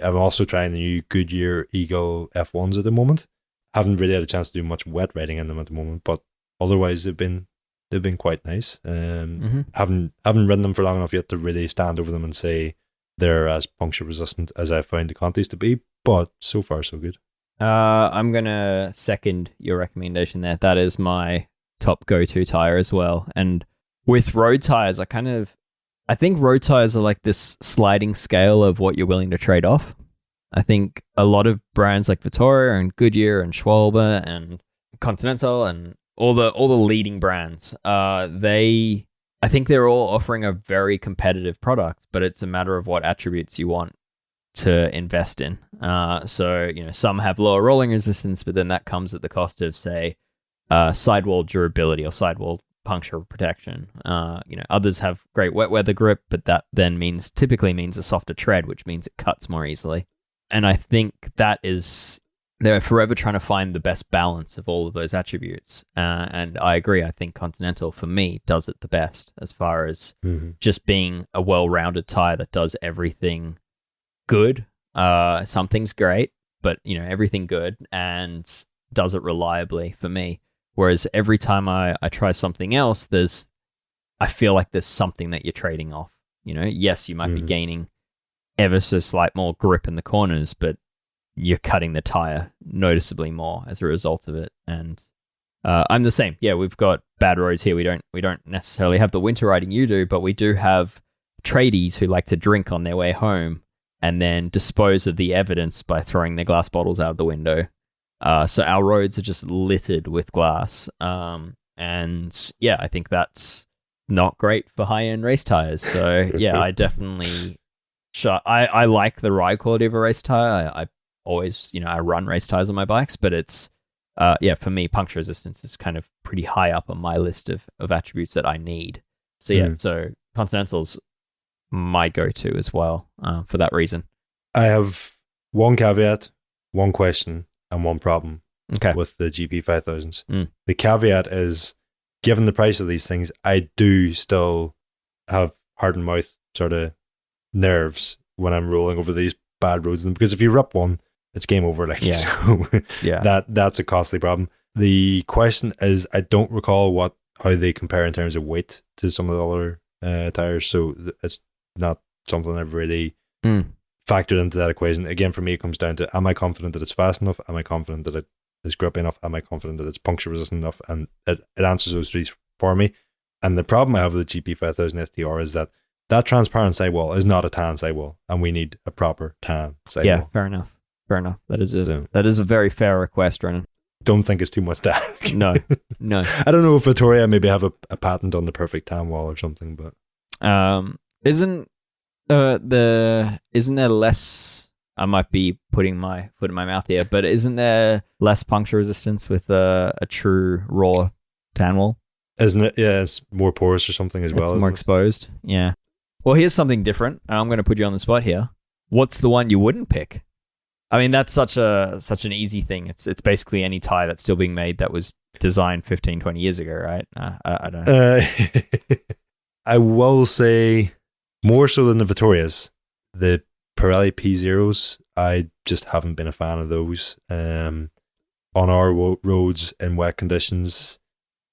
also trying the new Goodyear Eagle F1s at the moment. Haven't really had a chance to do much wet riding in them at the moment, but otherwise they've been quite nice. Haven't ridden them for long enough yet to really stand over them and say they're as puncture resistant as I found the Contis to be, but so far so good. I'm gonna second your recommendation there. That is my top go-to tire as well. And with road tires, I think road tires are like this sliding scale of what you're willing to trade off. I think a lot of brands like Vittoria and Goodyear and Schwalbe and Continental and all the leading brands, I think they're all offering a very competitive product, but it's a matter of what attributes you want to invest in. So, some have lower rolling resistance, but then that comes at the cost of, say, sidewall durability or sidewall puncture protection. Others have great wet weather grip, but that then typically means a softer tread, which means it cuts more easily. And I think they're forever trying to find the best balance of all of those attributes. And I agree. I think Continental, for me, does it the best as far as just being a well-rounded tire that does everything good. Some things great, but, everything good, and does it reliably for me. Whereas every time I try something else, I feel like there's something that you're trading off. Yes, you might be gaining ever so slight more grip in the corners, but you're cutting the tire noticeably more as a result of it. And I'm the same. Yeah, we've got bad roads here. We don't necessarily have the winter riding you do, but we do have tradies who like to drink on their way home and then dispose of the evidence by throwing their glass bottles out of the window. So our roads are just littered with glass. And yeah, I think that's not great for high-end race tires. So yeah, I definitely... I like the ride quality of a race tire. I always, I run race tires on my bikes, but it's, for me, puncture resistance is kind of pretty high up on my list of attributes that I need. So yeah, so Continental's my go-to as well for that reason. I have one caveat, one question, and one problem with the GP5000s. The caveat is, given the price of these things, I do still have heart and mouth sort of nerves when I'm rolling over these bad roads, because if you rip one, it's game over. So that's a costly problem. The question is, I don't recall how they compare in terms of weight to some of the other tires, so it's not something I've really factored into that equation. Again, for me, it comes down to, am I confident that it's fast enough? Am I confident that it is grippy enough? Am I confident that it's puncture resistant enough? And it answers those three for me. And the problem I have with the GP5000 STR is that transparent sidewall is not a tan sidewall, and we need a proper tan sidewall. Yeah, fair enough. That is a very fair request, Ronan. Don't think it's too much to ask. No. I don't know if Vittoria maybe have a patent on the perfect tan wall or something, but isn't there less? I might be putting my foot in my mouth here, but isn't there less puncture resistance with a true raw tan wall? Isn't it? Yeah, it's more porous or something as well. It's more exposed. Yeah. Well, here's something different. I'm going to put you on the spot here. What's the one you wouldn't pick? I mean, that's such an easy thing. It's basically any tire that's still being made that was designed 15, 20 years ago, right? I don't know. I will say more so than the Vittorias, the Pirelli P0s, I just haven't been a fan of those. On our roads in wet conditions,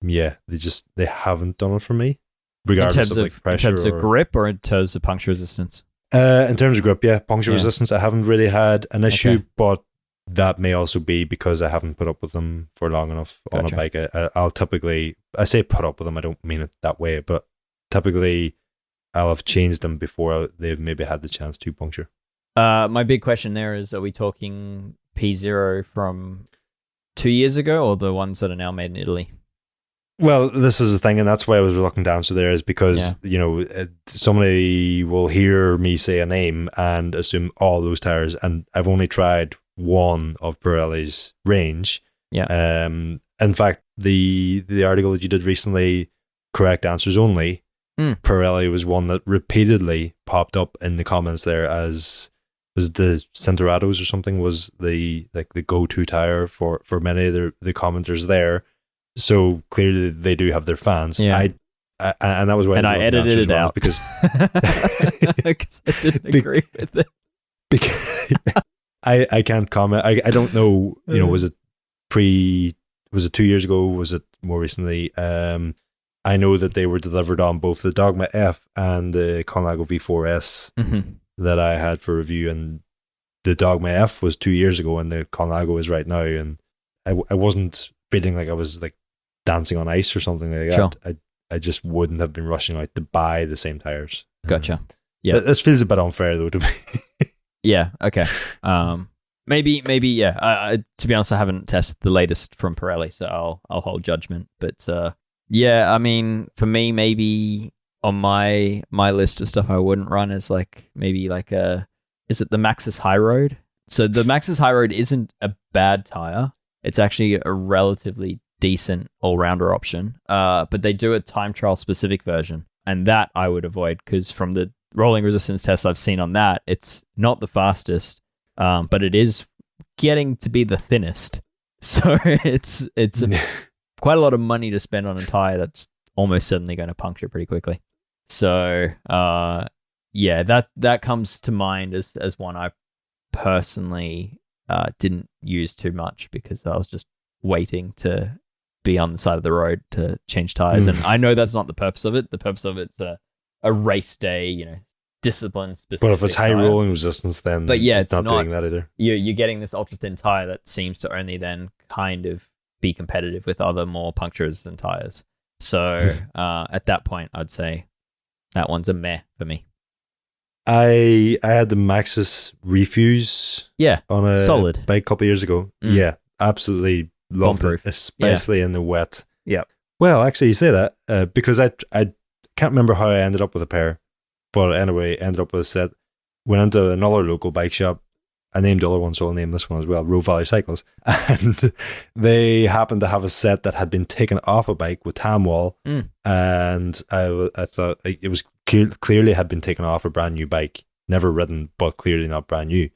yeah, they haven't done it for me. Regardless of like pressure, in terms of grip, or in terms of puncture resistance. In terms of grip, yeah, puncture resistance, I haven't really had an issue, but that may also be because I haven't put up with them for long enough on a bike. I'll typically, I say put up with them, I don't mean it that way, but typically I'll have changed them before they've maybe had the chance to puncture. My big question there is, are we talking P0 from 2 years ago, or the ones that are now made in Italy? Well, this is the thing, and that's why I was reluctant to answer there, is because, somebody will hear me say a name and assume all those tires, and I've only tried one of Pirelli's range. Yeah. In fact, the article that you did recently, Correct Answers Only, Pirelli was one that repeatedly popped up in the comments there as, was the Centerados or something, was the go-to tire for many of the commenters there. So clearly they do have their fans. Yeah. And that was why I edited it out because I didn't agree with it. Because I can't comment. I don't know. Was it 2 years ago? Was it more recently? I know that they were delivered on both the Dogma F and the Colnago V4S that I had for review, and the Dogma F was 2 years ago, and the Colnago is right now. And I wasn't feeling like I was like dancing on ice or something like that. I just wouldn't have been rushing out to buy the same tires. Gotcha. Yeah, this feels a bit unfair though to me. Yeah. Okay. Maybe. Yeah. To be honest, I haven't tested the latest from Pirelli, so I'll hold judgment. But yeah, I mean, for me, maybe on my list of stuff I wouldn't run is like maybe like is it the Maxxis High Road? So the Maxxis High Road isn't a bad tire. It's actually a relatively decent all-rounder option. But they do a time trial specific version, and that I would avoid, because from the rolling resistance tests I've seen on that, it's not the fastest, but it is getting to be the thinnest. So it's quite a lot of money to spend on a tire that's almost certainly going to puncture pretty quickly. So yeah, that comes to mind as one I personally didn't use too much, because I was just waiting to be on the side of the road to change tires. And I know that's not the purpose of it. The purpose of it's a race day, discipline specific. But if it's high rolling resistance, then it's not doing that either. You're getting this ultra thin tire that seems to only then kind of be competitive with other more puncture resistant tires. So at that point, I'd say that one's a meh for me. I had the Maxxis Refuse on a solid bike a couple of years ago. Yeah, absolutely loved it, especially in the wet. Yeah. Well, actually, you say that because I can't remember how I ended up with a pair, but anyway, ended up with a set. Went into another local bike shop. I named the other one, so I'll name this one as well, Road Valley Cycles. And they happened to have a set that had been taken off a bike with tam wall. And I thought it was clearly had been taken off a brand new bike, never ridden, but clearly not brand new.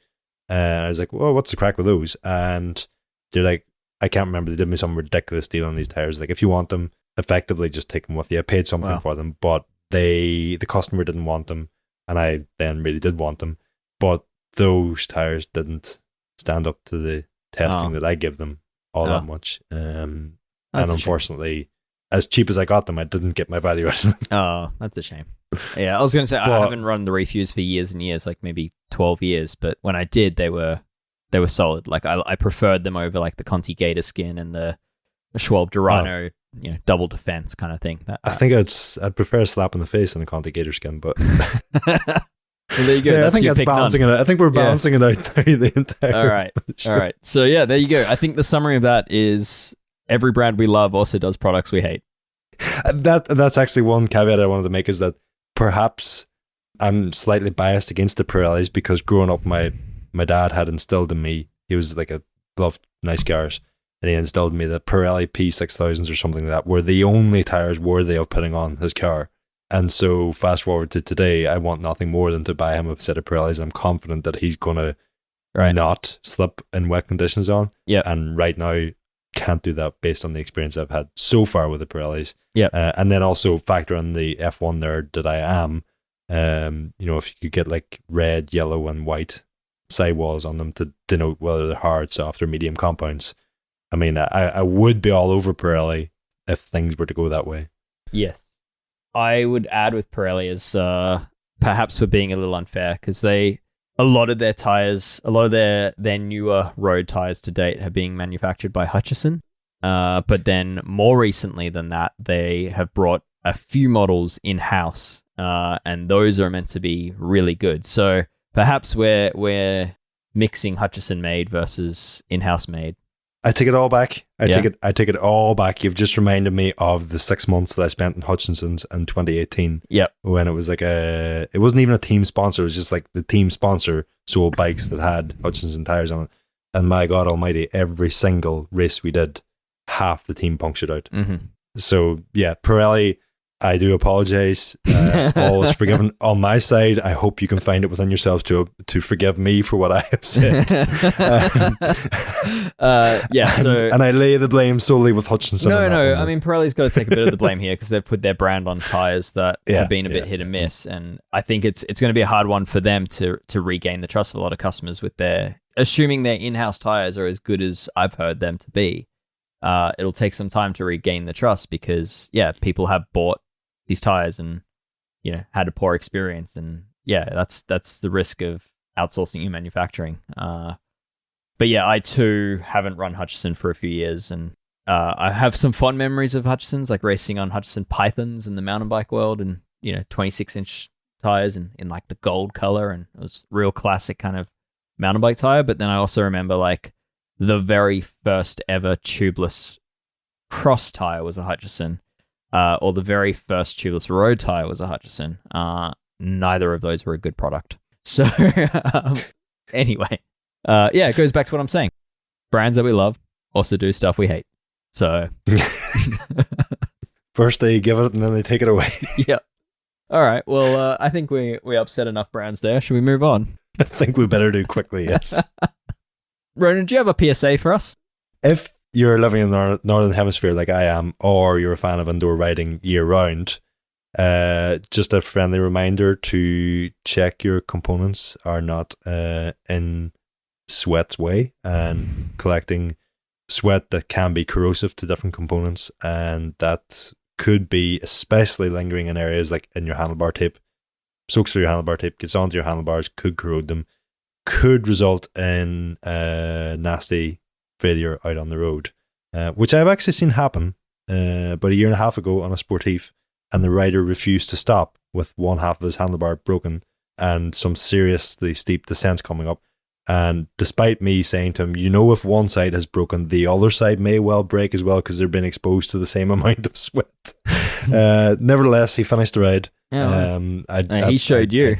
And I was like, well, what's the crack with those? And they're like, I can't remember, they did me some ridiculous deal on these tires. Like, if you want them, effectively just take them with you. I paid something for them, but the customer didn't want them, and I then really did want them. But those tires didn't stand up to the testing that I give them all that much. And unfortunately, as cheap as I got them, I didn't get my value out of them. Oh, that's a shame. Yeah, I was going to say, I haven't run the Refuse for years and years, like maybe 12 years, but when I did, they were solid. Like I preferred them over like the Conti Gator Skin and the Schwalbe Durano, double defense kind of thing. I think I'd prefer a slap in the face than a Conti Gator Skin, but well, there you go. I think that's balancing it out. I think we're balancing it out the entire. All right. So yeah, there you go. I think the summary of that is every brand we love also does products we hate. That's actually one caveat I wanted to make, is that perhaps I'm slightly biased against the Pirellis, because growing up, my dad had instilled in me, he was like loved nice cars, and he instilled in me that Pirelli P6000s or something like that were the only tires worthy of putting on his car. And so fast forward to today, I want nothing more than to buy him a set of Pirellis. I'm confident that he's going to not slip in wet conditions on. Yeah. And right now, can't do that based on the experience I've had so far with the Pirellis. Yeah. And then also factor in the F1 nerd that I am. If you could get like red, yellow, and white sidewalls on them to denote whether they're hard, soft, or medium compounds. I mean, I would be all over Pirelli if things were to go that way. Yes. I would add with Pirelli as perhaps we're being a little unfair because a lot of their tires, a lot of their newer road tires to date have been manufactured by Hutchison. But then more recently than that, they have brought a few models in-house, and those are meant to be really good. So perhaps we're mixing Hutchison made versus in-house made. I take it all back. I take it all back. You've just reminded me of the 6 months that I spent in Hutchinson's in 2018. Yep. When it was like it wasn't even a team sponsor. It was just like the team sponsor sold bikes that had Hutchinson tires on it. And my God almighty, every single race we did, half the team punctured out. Mm-hmm. So yeah, Pirelli, I do apologize. All is forgiven on my side. I hope you can find it within yourselves to forgive me for what I have said. And I lay the blame solely with Hutchinson. No. I mean, Pirelli's got to take a bit of the blame here because they've put their brand on tires that have been a bit hit and miss, and I think it's going to be a hard one for them to regain the trust of a lot of customers with assuming their in-house tires are as good as I've heard them to be. It'll take some time to regain the trust because people have bought these tires and had a poor experience, and that's the risk of outsourcing your manufacturing. But I too haven't run Hutchison for a few years, and I have some fond memories of Hutchison's, like racing on Hutchison Pythons in the mountain bike world, and 26-inch tires in like the gold color, and it was real classic kind of mountain bike tire. But then I also remember like the very first ever tubeless cross tire was a Hutchison. Or the very first tubeless road tire was a Hutchison. Neither of those were a good product. So anyway, it goes back to what I'm saying. Brands that we love also do stuff we hate. So first they give it and then they take it away. Yeah. All right. Well, I think we upset enough brands there. Should we move on? I think we better do quickly. Yes. Ronan, do you have a PSA for us? If you're living in the Northern Hemisphere like I am, or you're a fan of indoor riding year-round, just a friendly reminder to check your components are not in sweat's way, and collecting sweat that can be corrosive to different components, and that could be especially lingering in areas like in your handlebar tape. Soaks through your handlebar tape, gets onto your handlebars, could corrode them, could result in nasty failure out on the road, which I've actually seen happen about a year and a half ago on a Sportif, and the rider refused to stop with one half of his handlebar broken and some seriously steep descents coming up. And despite me saying to him, if one side has broken, the other side may well break as well because they're being exposed to the same amount of sweat. Nevertheless, he finished the ride. He showed you.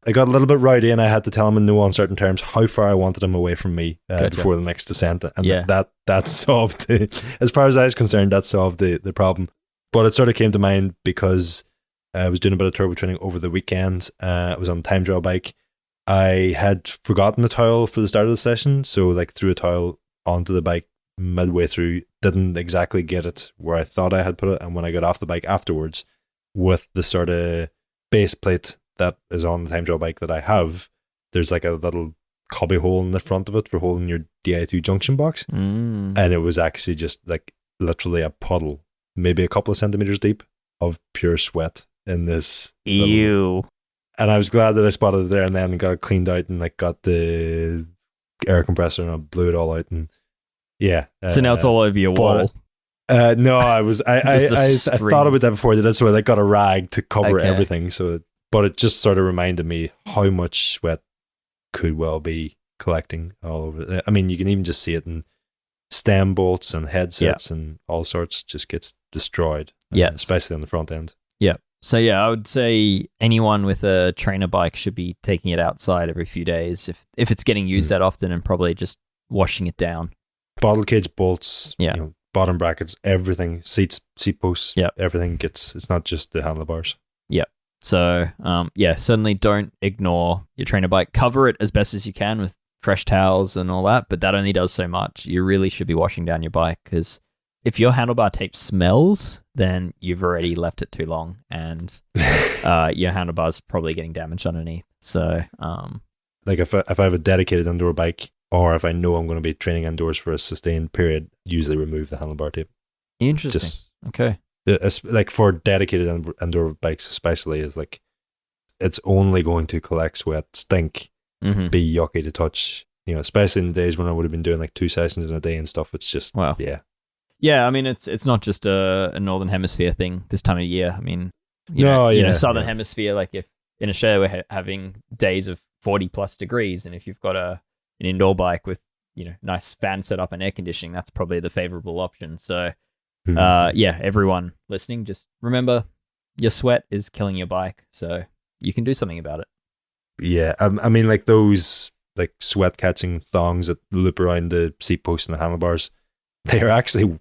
I got a little bit rowdy, and I had to tell him in no uncertain terms how far I wanted him away from me before the next descent. And that solved, as far as I was concerned, that solved the problem. But it sort of came to mind because I was doing a bit of turbo training over the weekend. I was on a time trial bike. I had forgotten the towel for the start of the session, so like threw a towel onto the bike midway through, didn't exactly get it where I thought I had put it, and when I got off the bike afterwards with the sort of base plate that is on the time trial bike that I have, there's like a little cubby hole in the front of it for holding your Di2 junction box, and it was actually just like literally a puddle, maybe a couple of centimeters deep, of pure sweat in this ew. And I was glad that I spotted it there and then got it cleaned out and like got the air compressor and I blew it all out, and so now it's all over your wall. No, I thought about that before I did it, so I like got a rag to cover everything. But it just sort of reminded me how much sweat could well be collecting all over. I mean, you can even just see it in stem bolts and headsets and all sorts. Just gets destroyed. Especially on the front end. Yeah. So I would say anyone with a trainer bike should be taking it outside every few days if it's getting used that often, and probably just washing it down. Bottle cage bolts, bottom brackets, everything, seat posts, everything gets. It's not just the handlebars. Yeah. So certainly don't ignore your trainer bike. Cover it as best as you can with fresh towels and all that, but that only does so much. You really should be washing down your bike, because if your handlebar tape smells, then you've already left it too long, and your handlebar's probably getting damaged underneath. So, like if I have a dedicated indoor bike, or if I know I'm going to be training indoors for a sustained period, usually remove the handlebar tape. Interesting. Okay. It's like for dedicated indoor bikes, especially, is like it's only going to collect sweat, stink, be yucky to touch. You know, especially in the days when I would have been doing like 2 sessions in a day and stuff. It's just Yeah, I mean, it's not just a Northern Hemisphere thing this time of year. I mean, Southern Hemisphere, like if in Australia we're having days of 40 plus degrees, and if you've got an indoor bike with, nice fan setup and air conditioning, that's probably the favorable option. So, everyone listening, just remember your sweat is killing your bike, so you can do something about it. Yeah, I mean, like those like sweat catching thongs that loop around the seat posts and the handlebars, they are actually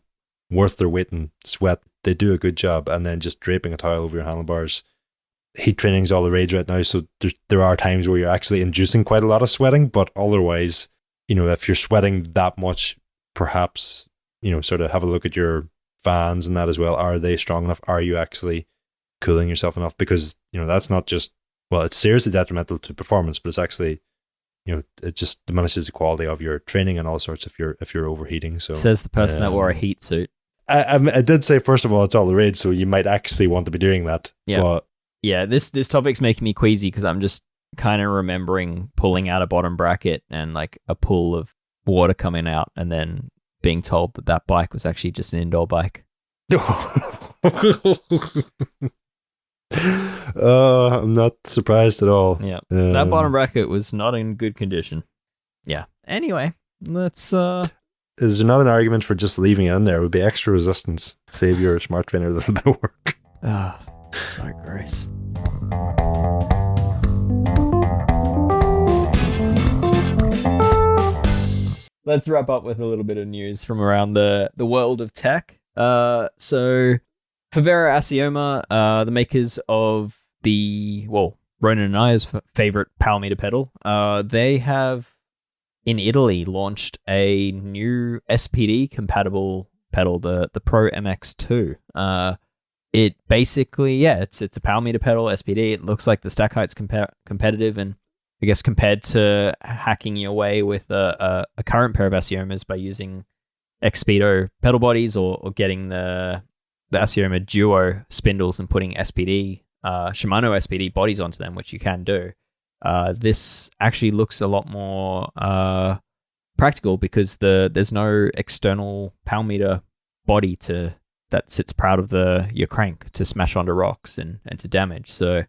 worth their weight in sweat. They do a good job. And then just draping a towel over your handlebars. Heat training is all the rage right now, so there are times where you're actually inducing quite a lot of sweating, but otherwise, if you're sweating that much, perhaps, sort of have a look at your fans and that as well. Are they strong enough? Are you actually cooling yourself enough? Because, that's not just, well, it's seriously detrimental to performance, but it's actually, it just diminishes the quality of your training and all sorts if you're overheating. So says the person that wore a heat suit. I did say, first of all, it's all the rage, so you might actually want to be doing that. Yeah. But yeah, this topic's making me queasy because I'm just kind of remembering pulling out a bottom bracket and like a pool of water coming out, and then being told that bike was actually just an indoor bike. I'm not surprised at all. Yeah, that bottom bracket was not in good condition. Yeah. Anyway, let's. Is there not an argument for just leaving it in there? It would be extra resistance. Save your smart trainer a little bit of work. So gross. Let's wrap up with a little bit of news from around the world of tech. So Favero Assioma, the makers of Ronan and I's favorite power meter pedal, they have in Italy launched a new SPD compatible pedal, the Pro MX2. It basically, it's a power meter pedal, SPD. It looks like the stack height's competitive, and I guess compared to hacking your way with a current pair of Assiomas by using X-Speedo pedal bodies or getting the Assioma Duo spindles and putting SPD, Shimano SPD bodies onto them, which you can do. This actually looks a lot more practical because there's no external power meter body that sits proud of your crank to smash onto rocks and to damage. So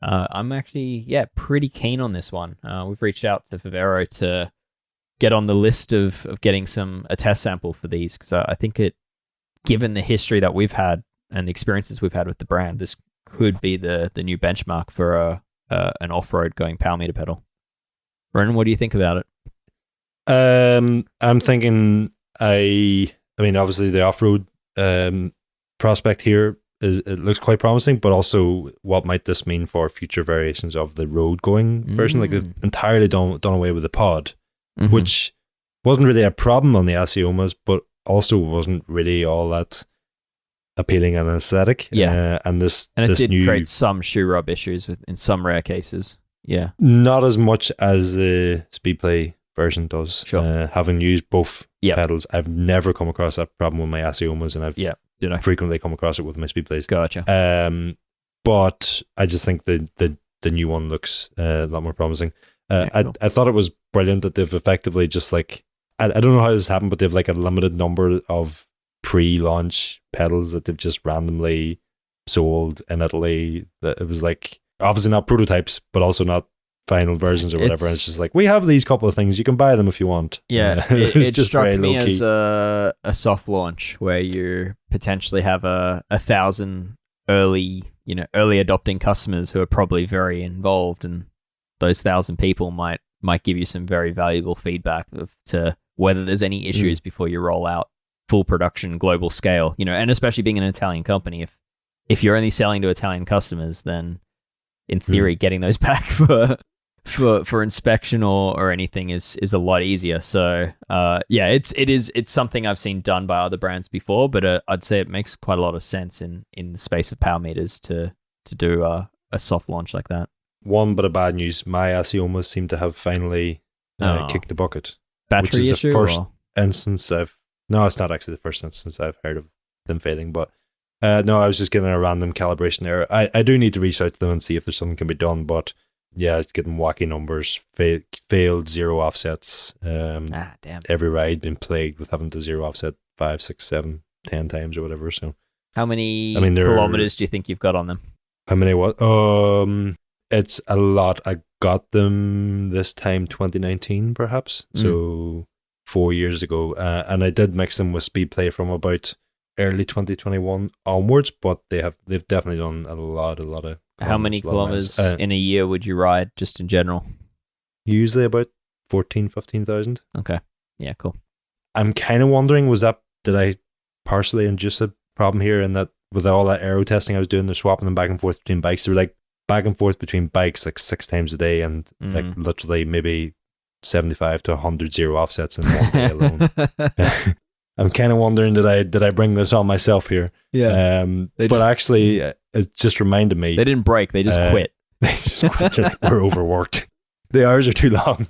I'm actually, pretty keen on this one. We've reached out to Favero to get on the list of getting a test sample for these, because I think given the history that we've had and the experiences we've had with the brand, this could be the new benchmark for an off-road going power meter pedal. Ronan, what do you think about it? I'm thinking, I mean, obviously the off-road prospect here it looks quite promising, but also what might this mean for future variations of the road-going version? Like they've entirely done away with the pod, which wasn't really a problem on the Assiomas, but also wasn't really all that appealing and aesthetic. Yeah, and it did create some shoe rub issues in some rare cases. Yeah, not as much as the Speedplay version does. Sure. Having used both pedals, I've never come across that problem with my Assiomas, and I've frequently come across it with my Speedplays. Gotcha. But I just think the new one looks a lot more promising. Cool. I thought it was brilliant that they've effectively just like, I don't know how this happened, but they've like a limited number of pre-launch pedals that they've just randomly sold in Italy. That it was like obviously not prototypes, but also not final versions or whatever. And it's just like, we have these couple of things, you can buy them if you want. Yeah, it just struck me as a soft launch where you potentially have 1,000 early adopting customers who are probably very involved, and those 1,000 people might give you some very valuable feedback to whether there's any issues before you roll out full production global scale. And especially being an Italian company, if you're only selling to Italian customers, then in theory getting those back for for inspection or anything is a lot easier. So it's something I've seen done by other brands before, but I'd say it makes quite a lot of sense in the space of power meters to do a soft launch like that. One bit of bad news: my Asiomas seem to have finally kicked the bucket. Battery which is issue. the first instance no, it's not actually the first instance I've heard of them failing, but no, I was just getting a random calibration error. I do need to reach out to them and see if there's something can be done, but yeah, it's getting wacky numbers. Failed 0 offsets. Damn. Every ride been plagued with having to 0 offset 5, 6, 7, 10 times or whatever. So how many kilometers do you think you've got on them? How many what? It's a lot. I got them this time 2019 perhaps. So 4 years ago. And I did mix them with speed play from about early 2021 onwards, but they've definitely done a lot of. How many kilometers in a year would you ride just in general? Usually about 15,000. Okay. Yeah, cool. I'm kind of wondering, did I partially induce a problem here in that with all that aero testing I was doing, they're swapping them back and forth between bikes. They're like back and forth between bikes like 6 times a day and like literally maybe 75 to 100 0 offsets in one day alone. I'm kind of wondering, did I bring this on myself here? Yeah. But actually, it just reminded me. They didn't break. They just quit. They just quit. They're like, we're overworked. The hours are too long.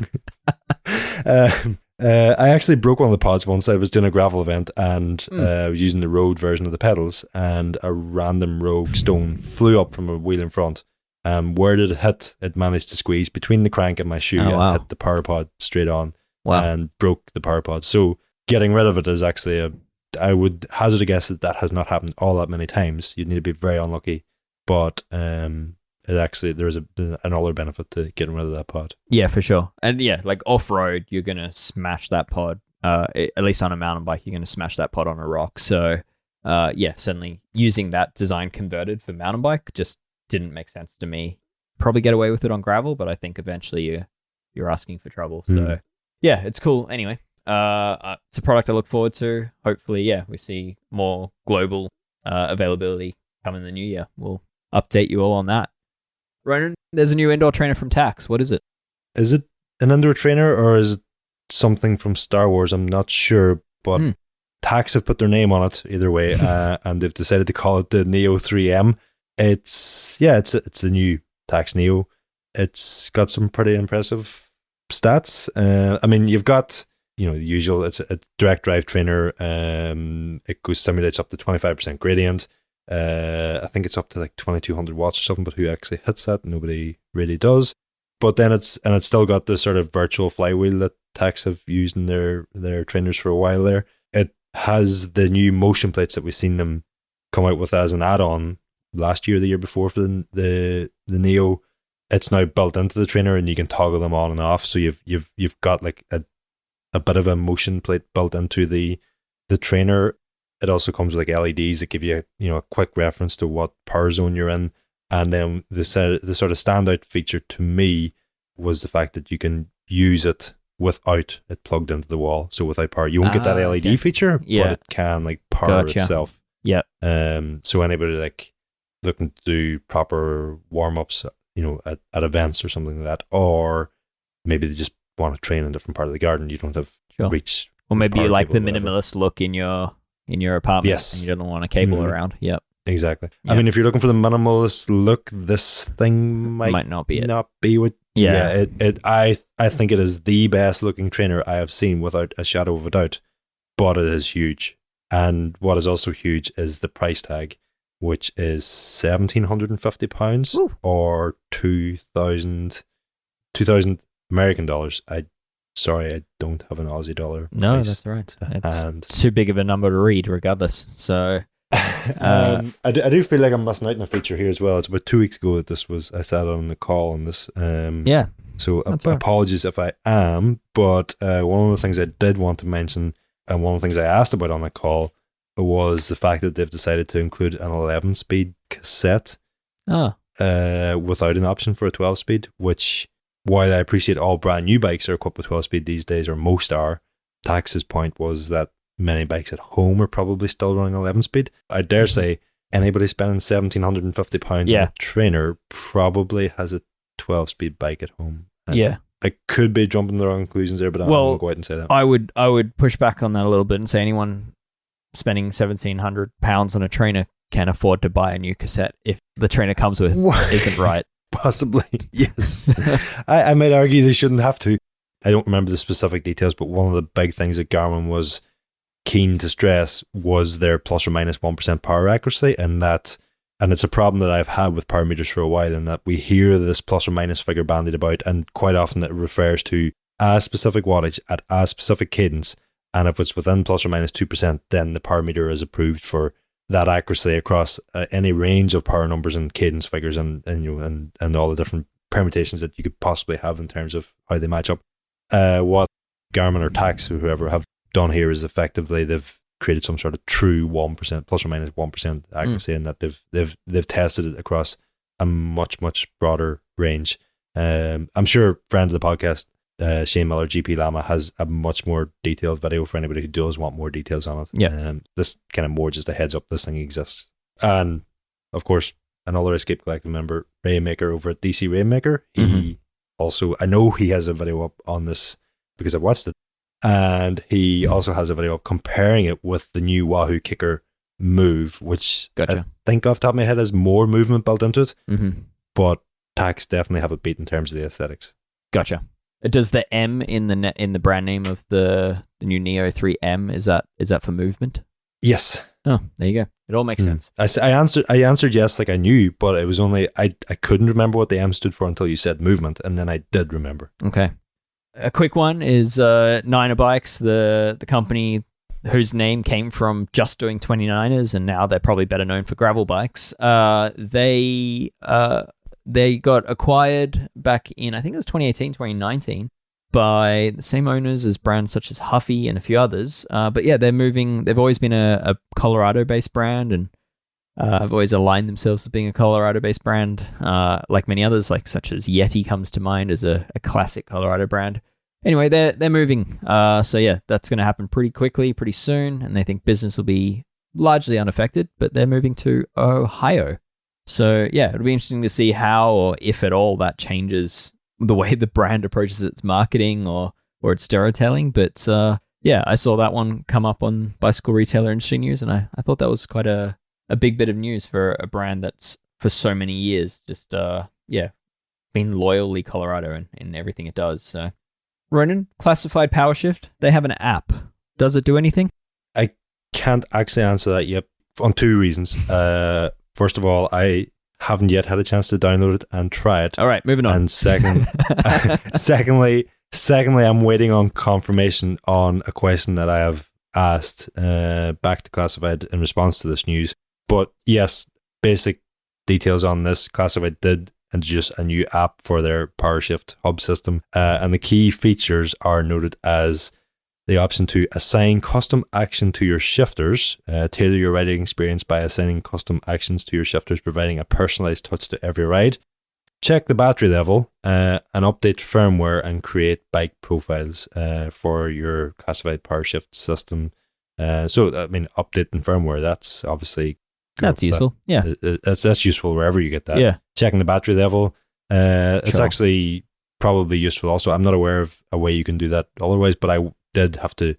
I actually broke one of the pods once. I was doing a gravel event and I was using the road version of the pedals, and a random rogue stone flew up from a wheel in front. Where did it hit? It managed to squeeze between the crank and my shoe and hit the power pod straight on and broke the power pod. So getting rid of it is actually I would hazard a guess that has not happened all that many times. You'd need to be very unlucky, but it actually, there is another benefit to getting rid of that pod. Yeah, for sure. And yeah, like off-road, you're going to smash that pod. At least on a mountain bike, you're going to smash that pod on a rock. So yeah, certainly using that design converted for mountain bike just didn't make sense to me. Probably get away with it on gravel, but I think eventually you're asking for trouble. So yeah, it's cool. Anyway, it's a product I look forward to. Hopefully, yeah, we see more global availability come in the new year. We'll update you all on that. Ronan, there's a new indoor trainer from Tax. What is it? Is it an indoor trainer or is it something from Star Wars? I'm not sure, but Tax have put their name on it either way, and they've decided to call it the Neo 3M. It's the new Tax Neo. It's got some pretty impressive stats. I mean, you've got the usual. It's a direct drive trainer. It simulates up to 25% gradient. I think it's up to like 2200 watts or something, but who actually hits that? Nobody really does. But then it's still got the sort of virtual flywheel that Tax have used in their trainers for a while there. It has the new motion plates that we've seen them come out with as an add-on last year, the year before for the Neo. It's now built into the trainer and you can toggle them on and off. So you've got like a bit of a motion plate built into the trainer. It also comes with like LEDs that give you a quick reference to what power zone you're in. And then the sort of standout feature to me was the fact that you can use it without it plugged into the wall. So without power, you won't get that LED feature, but it can like power itself. Yeah. So anybody like looking to do proper warm-ups, at events or something like that, or maybe they just want to train in a different part of the garden, you don't have reach. Or maybe you like the minimalist look in your apartment. Yes. And you don't want a cable around. Yep. Exactly. Yep. I mean, if you're looking for the minimalist look, this thing might not be it. Not be what. Yeah. I think it is the best looking trainer I have seen without a shadow of a doubt. But it is huge, and what is also huge is the price tag, which is £1,750 or 2,000 American dollars. Sorry, I don't have an Aussie dollar. No, that's right. It's too big of a number to read, regardless. So, I do feel like I'm missing out on a feature here as well. It's about 2 weeks ago that I sat on the call on this. Yeah. So apologies if I am, but one of the things I did want to mention, and one of the things I asked about on the call, was the fact that they've decided to include an 11-speed cassette without an option for a 12-speed, which, while I appreciate all brand new bikes are equipped with 12-speed these days, or most are, Tax's point was that many bikes at home are probably still running 11-speed. I dare say anybody spending £1,750 on a trainer probably has a 12-speed bike at home. I could be jumping the wrong conclusions there, but I won't go ahead and say that. I would push back on that a little bit and say anyone spending £1,700 on a trainer can afford to buy a new cassette if the trainer comes with isn't right. Possibly, yes. I might argue they shouldn't have to. I don't remember the specific details, but one of the big things that Garmin was keen to stress was their plus or minus 1% power accuracy, and it's a problem that I've had with power meters for a while, in that we hear this plus or minus figure bandied about, and quite often it refers to a specific wattage at a specific cadence, and if it's within plus or minus 2%, then the power meter is approved for that accuracy across any range of power numbers and cadence figures, and all the different permutations that you could possibly have in terms of how they match up. What Garmin or Tax or whoever have done here is effectively they've created some sort of true 1% plus or minus 1% accuracy, and that they've tested it across a much broader range. I'm sure friend of the podcast, Shane Miller, GP Llama, has a much more detailed video for anybody who does want more details on it. Yeah. This kind of more just a heads up this thing exists. And of course, another Escape Collective member, Rainmaker over at DC Rainmaker, he also, I know he has a video up on this because I've watched it, and he also has a video up comparing it with the new Wahoo Kicker Move, which I think off the top of my head has more movement built into it, but Tax definitely have it beat in terms of the aesthetics. Gotcha. Does the M in the brand name of the new Neo 3M, is that for movement? Yes. Oh, there you go. It all makes sense. I answered yes, like I knew, but it was only I couldn't remember what the M stood for until you said movement, and then I did remember. Okay. A quick one is Niner Bikes, the company whose name came from just doing 29ers, and now they're probably better known for gravel bikes. They got acquired back in, I think it was 2018, 2019, by the same owners as brands such as Huffy and a few others. But yeah, they're moving. They've always been a Colorado-based brand, and have always aligned themselves as being a Colorado-based brand, like many others, like such as Yeti comes to mind as a classic Colorado brand. Anyway, they're moving. So yeah, that's going to happen pretty quickly, pretty soon, and they think business will be largely unaffected, but they're moving to Ohio. So yeah, it'll be interesting to see how, or if at all, that changes the way the brand approaches its marketing or its storytelling. But yeah, I saw that one come up on Bicycle Retailer Industry News, and I thought that was quite a big bit of news for a brand that's for so many years just been loyally Colorado in everything it does. So Ronan, Classified Power Shift, they have an app. Does it do anything? I can't actually answer that yet on two reasons. First of all, I haven't yet had a chance to download it and try it. All right, moving on. And secondly, I'm waiting on confirmation on a question that I have asked back to Classified in response to this news. But yes, basic details on this. Classified did introduce a new app for their PowerShift hub system, and the key features are noted as the option to assign custom action to your shifters, tailor your riding experience by assigning custom actions to your shifters, providing a personalized touch to every ride, check the battery level, and update firmware and create bike profiles for your Classified PowerShift system. So, I mean, updating firmware, that's obviously... That's useful, yeah. That's useful wherever you get that. Yeah. Checking the battery level, it's actually probably useful also. I'm not aware of a way you can do that otherwise, but I did have to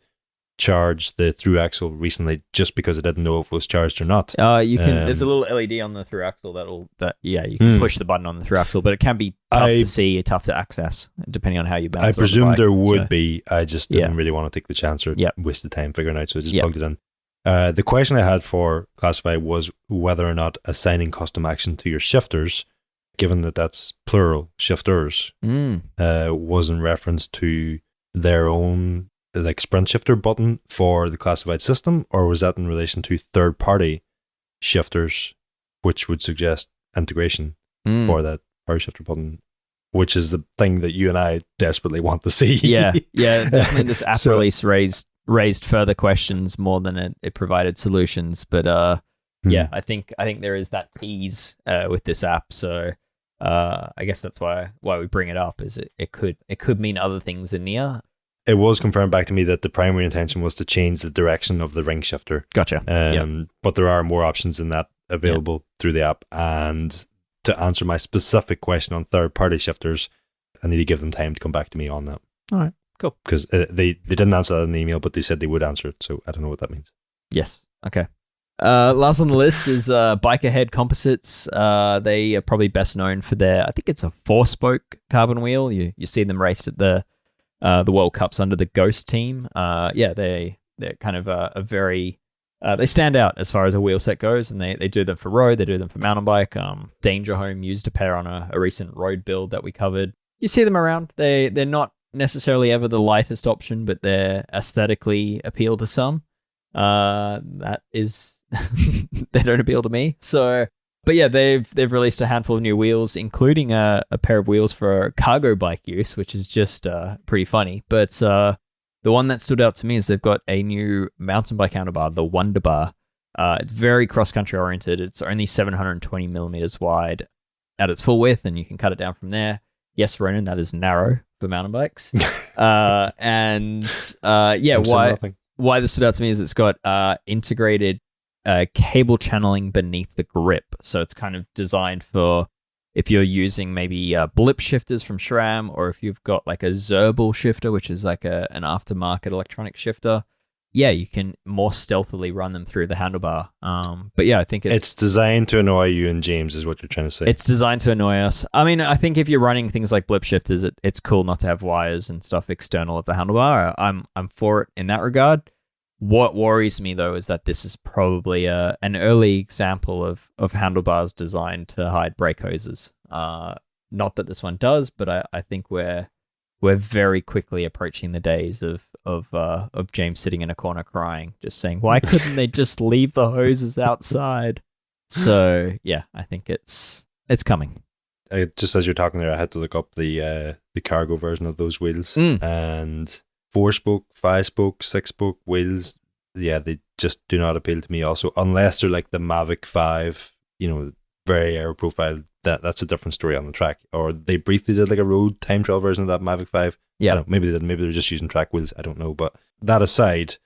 charge the through axle recently just because I didn't know if it was charged or not. You can. There's a little LED on the through axle you can push the button on the through axle, but it can be tough to see, tough to access, depending on how you bounce. I presume there would be. I just didn't really want to take the chance or waste the time figuring out, so I just plugged it in. The question I had for Classified was whether or not assigning custom action to your shifters, given that that's plural, shifters, was in reference to their own like sprint shifter button for the Classified system, or was that in relation to third-party shifters, which would suggest integration for that power shifter button, which is the thing that you and I desperately want to see. Yeah, definitely. This app release raised further questions more than it provided solutions. But yeah, I think there is that tease with this app. So I guess that's why we bring it up. Is it could mean other things than Nia. It was confirmed back to me that the primary intention was to change the direction of the ring shifter. Gotcha. But there are more options than that available through the app. And to answer my specific question on third-party shifters, I need to give them time to come back to me on that. All right, cool. Because they didn't answer that in the email, but they said they would answer it. So I don't know what that means. Yes. Okay. Last on the list is Biker Head Composites. They are probably best known for their, I think it's a 4-spoke carbon wheel. You see them race at the World Cups under the Ghost team. They're kind of a very they stand out as far as a wheel set goes, and they do them for road, they do them for mountain bike. Danger Home used a pair on a recent road build that we covered. You see them around. They're not necessarily ever the lightest option, but they're aesthetically appeal to some. That is they don't appeal to me. So, but yeah, they've released a handful of new wheels, including a pair of wheels for cargo bike use, which is just pretty funny. But the one that stood out to me is they've got a new mountain bike handlebar, the Wonder Bar. It's very cross-country oriented. It's only 720 millimeters wide at its full width, and you can cut it down from there. Yes, Ronan, that is narrow for mountain bikes. Why this stood out to me is it's got integrated cable channeling beneath the grip. So it's kind of designed for if you're using maybe blip shifters from SRAM, or if you've got like a Zerbal shifter, which is like an aftermarket electronic shifter. Yeah, you can more stealthily run them through the handlebar. But yeah, I think it's designed to annoy you and James, is what you're trying to say. It's designed to annoy us. I mean, I think if you're running things like blip shifters, it's cool not to have wires and stuff external at the handlebar. I'm for it in that regard. What worries me, though, is that this is probably an early example of handlebars designed to hide brake hoses. Not that this one does, but I think we're very quickly approaching the days of James sitting in a corner crying, just saying, why couldn't they just leave the hoses outside? So, yeah, I think it's coming. Just as you're talking there, I had to look up the cargo version of those wheels. And 4-spoke, 5-spoke, 6-spoke wheels, yeah, they just do not appeal to me also, unless they're like the Mavic 5, very aero profile. That's a different story on the track. Or they briefly did like a road time trial version of that Mavic 5. Yeah. Maybe they didn't. Maybe they're just using track wheels. I don't know. But that aside,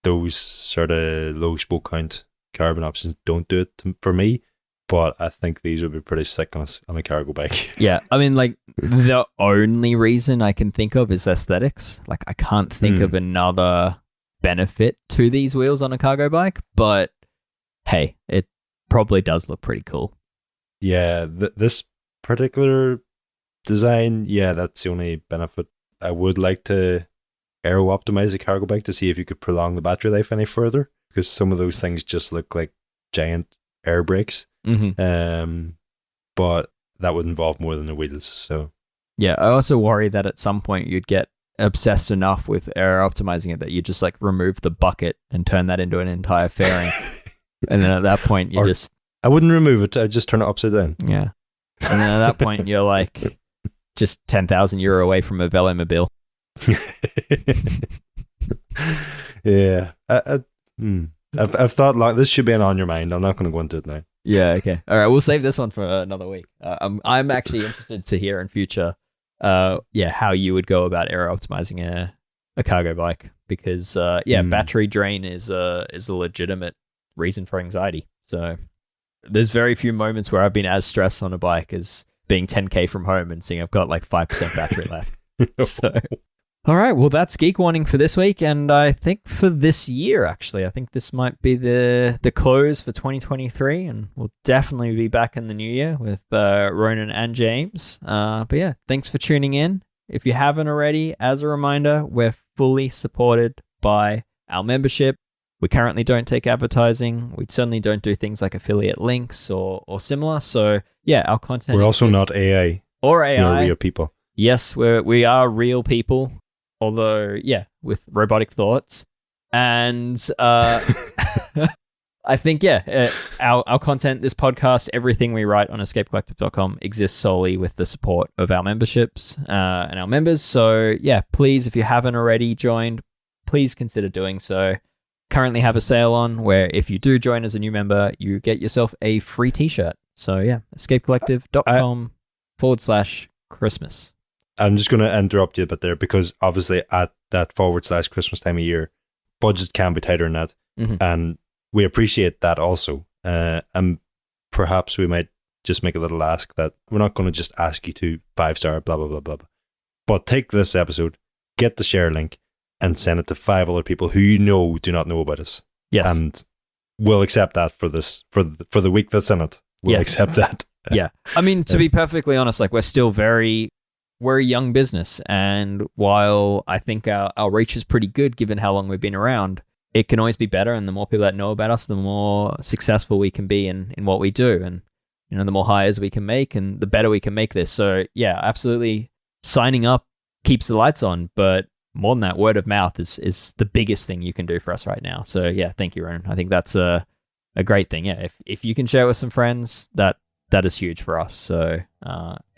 those sort of low spoke count carbon options don't do it for me. But I think these would be pretty sick on a cargo bike. Yeah, I mean, like, the only reason I can think of is aesthetics. Like, I can't think of another benefit to these wheels on a cargo bike. But, hey, it probably does look pretty cool. Yeah, this particular design, yeah, that's the only benefit. I would like to aero-optimize a cargo bike to see if you could prolong the battery life any further, because some of those things just look like giant air brakes. But that would involve more than the wheels. So yeah, I also worry that at some point you'd get obsessed enough with air optimizing it that you just like remove the bucket and turn that into an entire fairing. And then at that point I wouldn't remove it, I'd just turn it upside down. Yeah. And then at that point you're like just 10,000 euro away from a Velomobile. Yeah. I've thought like this should be on your mind. I'm not going to go into it now. Yeah, okay. All right, we'll save this one for another week. I'm actually interested to hear in future how you would go about aero optimizing a cargo bike, because battery drain is a legitimate reason for anxiety. So there's very few moments where I've been as stressed on a bike as being 10k from home and seeing I've got like 5% battery left. So all right, well, that's Geek Warning for this week, and I think for this year, actually. I think this might be the close for 2023, and we'll definitely be back in the new year with Ronan and James. But yeah, thanks for tuning in. If you haven't already, as a reminder, we're fully supported by our membership. We currently don't take advertising. We certainly don't do things like affiliate links or similar. So yeah, our content. We're also not AI. Or AI. We're real people. Yes, we are real people. Although, yeah, with robotic thoughts. And I think, our content, this podcast, everything we write on escapecollective.com exists solely with the support of our memberships and our members. So, yeah, please, if you haven't already joined, please consider doing so. Currently have a sale on where if you do join as a new member, you get yourself a free t-shirt. So, yeah, escapecollective.com/Christmas. I'm just going to interrupt you a bit there, because obviously at that /Christmas time of year, budget can be tighter than that. And we appreciate that also. And perhaps we might just make a little ask that we're not going to just ask you to 5-star, blah, blah, blah, blah. But take this episode, get the share link, and send it to 5 other people who you know do not know about us. Yes. And we'll accept that for the week that's in it. We'll accept that. Yeah. I mean, to be perfectly honest, like we're a young business. And while I think our reach is pretty good given how long we've been around, it can always be better. And the more people that know about us, the more successful we can be in what we do. And, the more hires we can make and the better we can make this. So yeah, absolutely. Signing up keeps the lights on, but more than that, word of mouth is the biggest thing you can do for us right now. So yeah, thank you, Ronan. I think that's a great thing. Yeah, if you can share with some friends, that is huge for us. So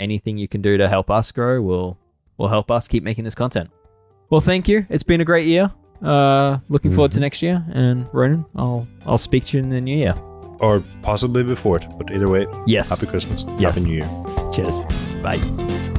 anything you can do to help us grow will help us keep making this content. Well, thank you. It's been a great year. Looking forward to next year. And Ronan, I'll speak to you in the new year. Or possibly before it, but either way, yes. Happy Christmas. Yes. Happy New Year. Cheers. Bye.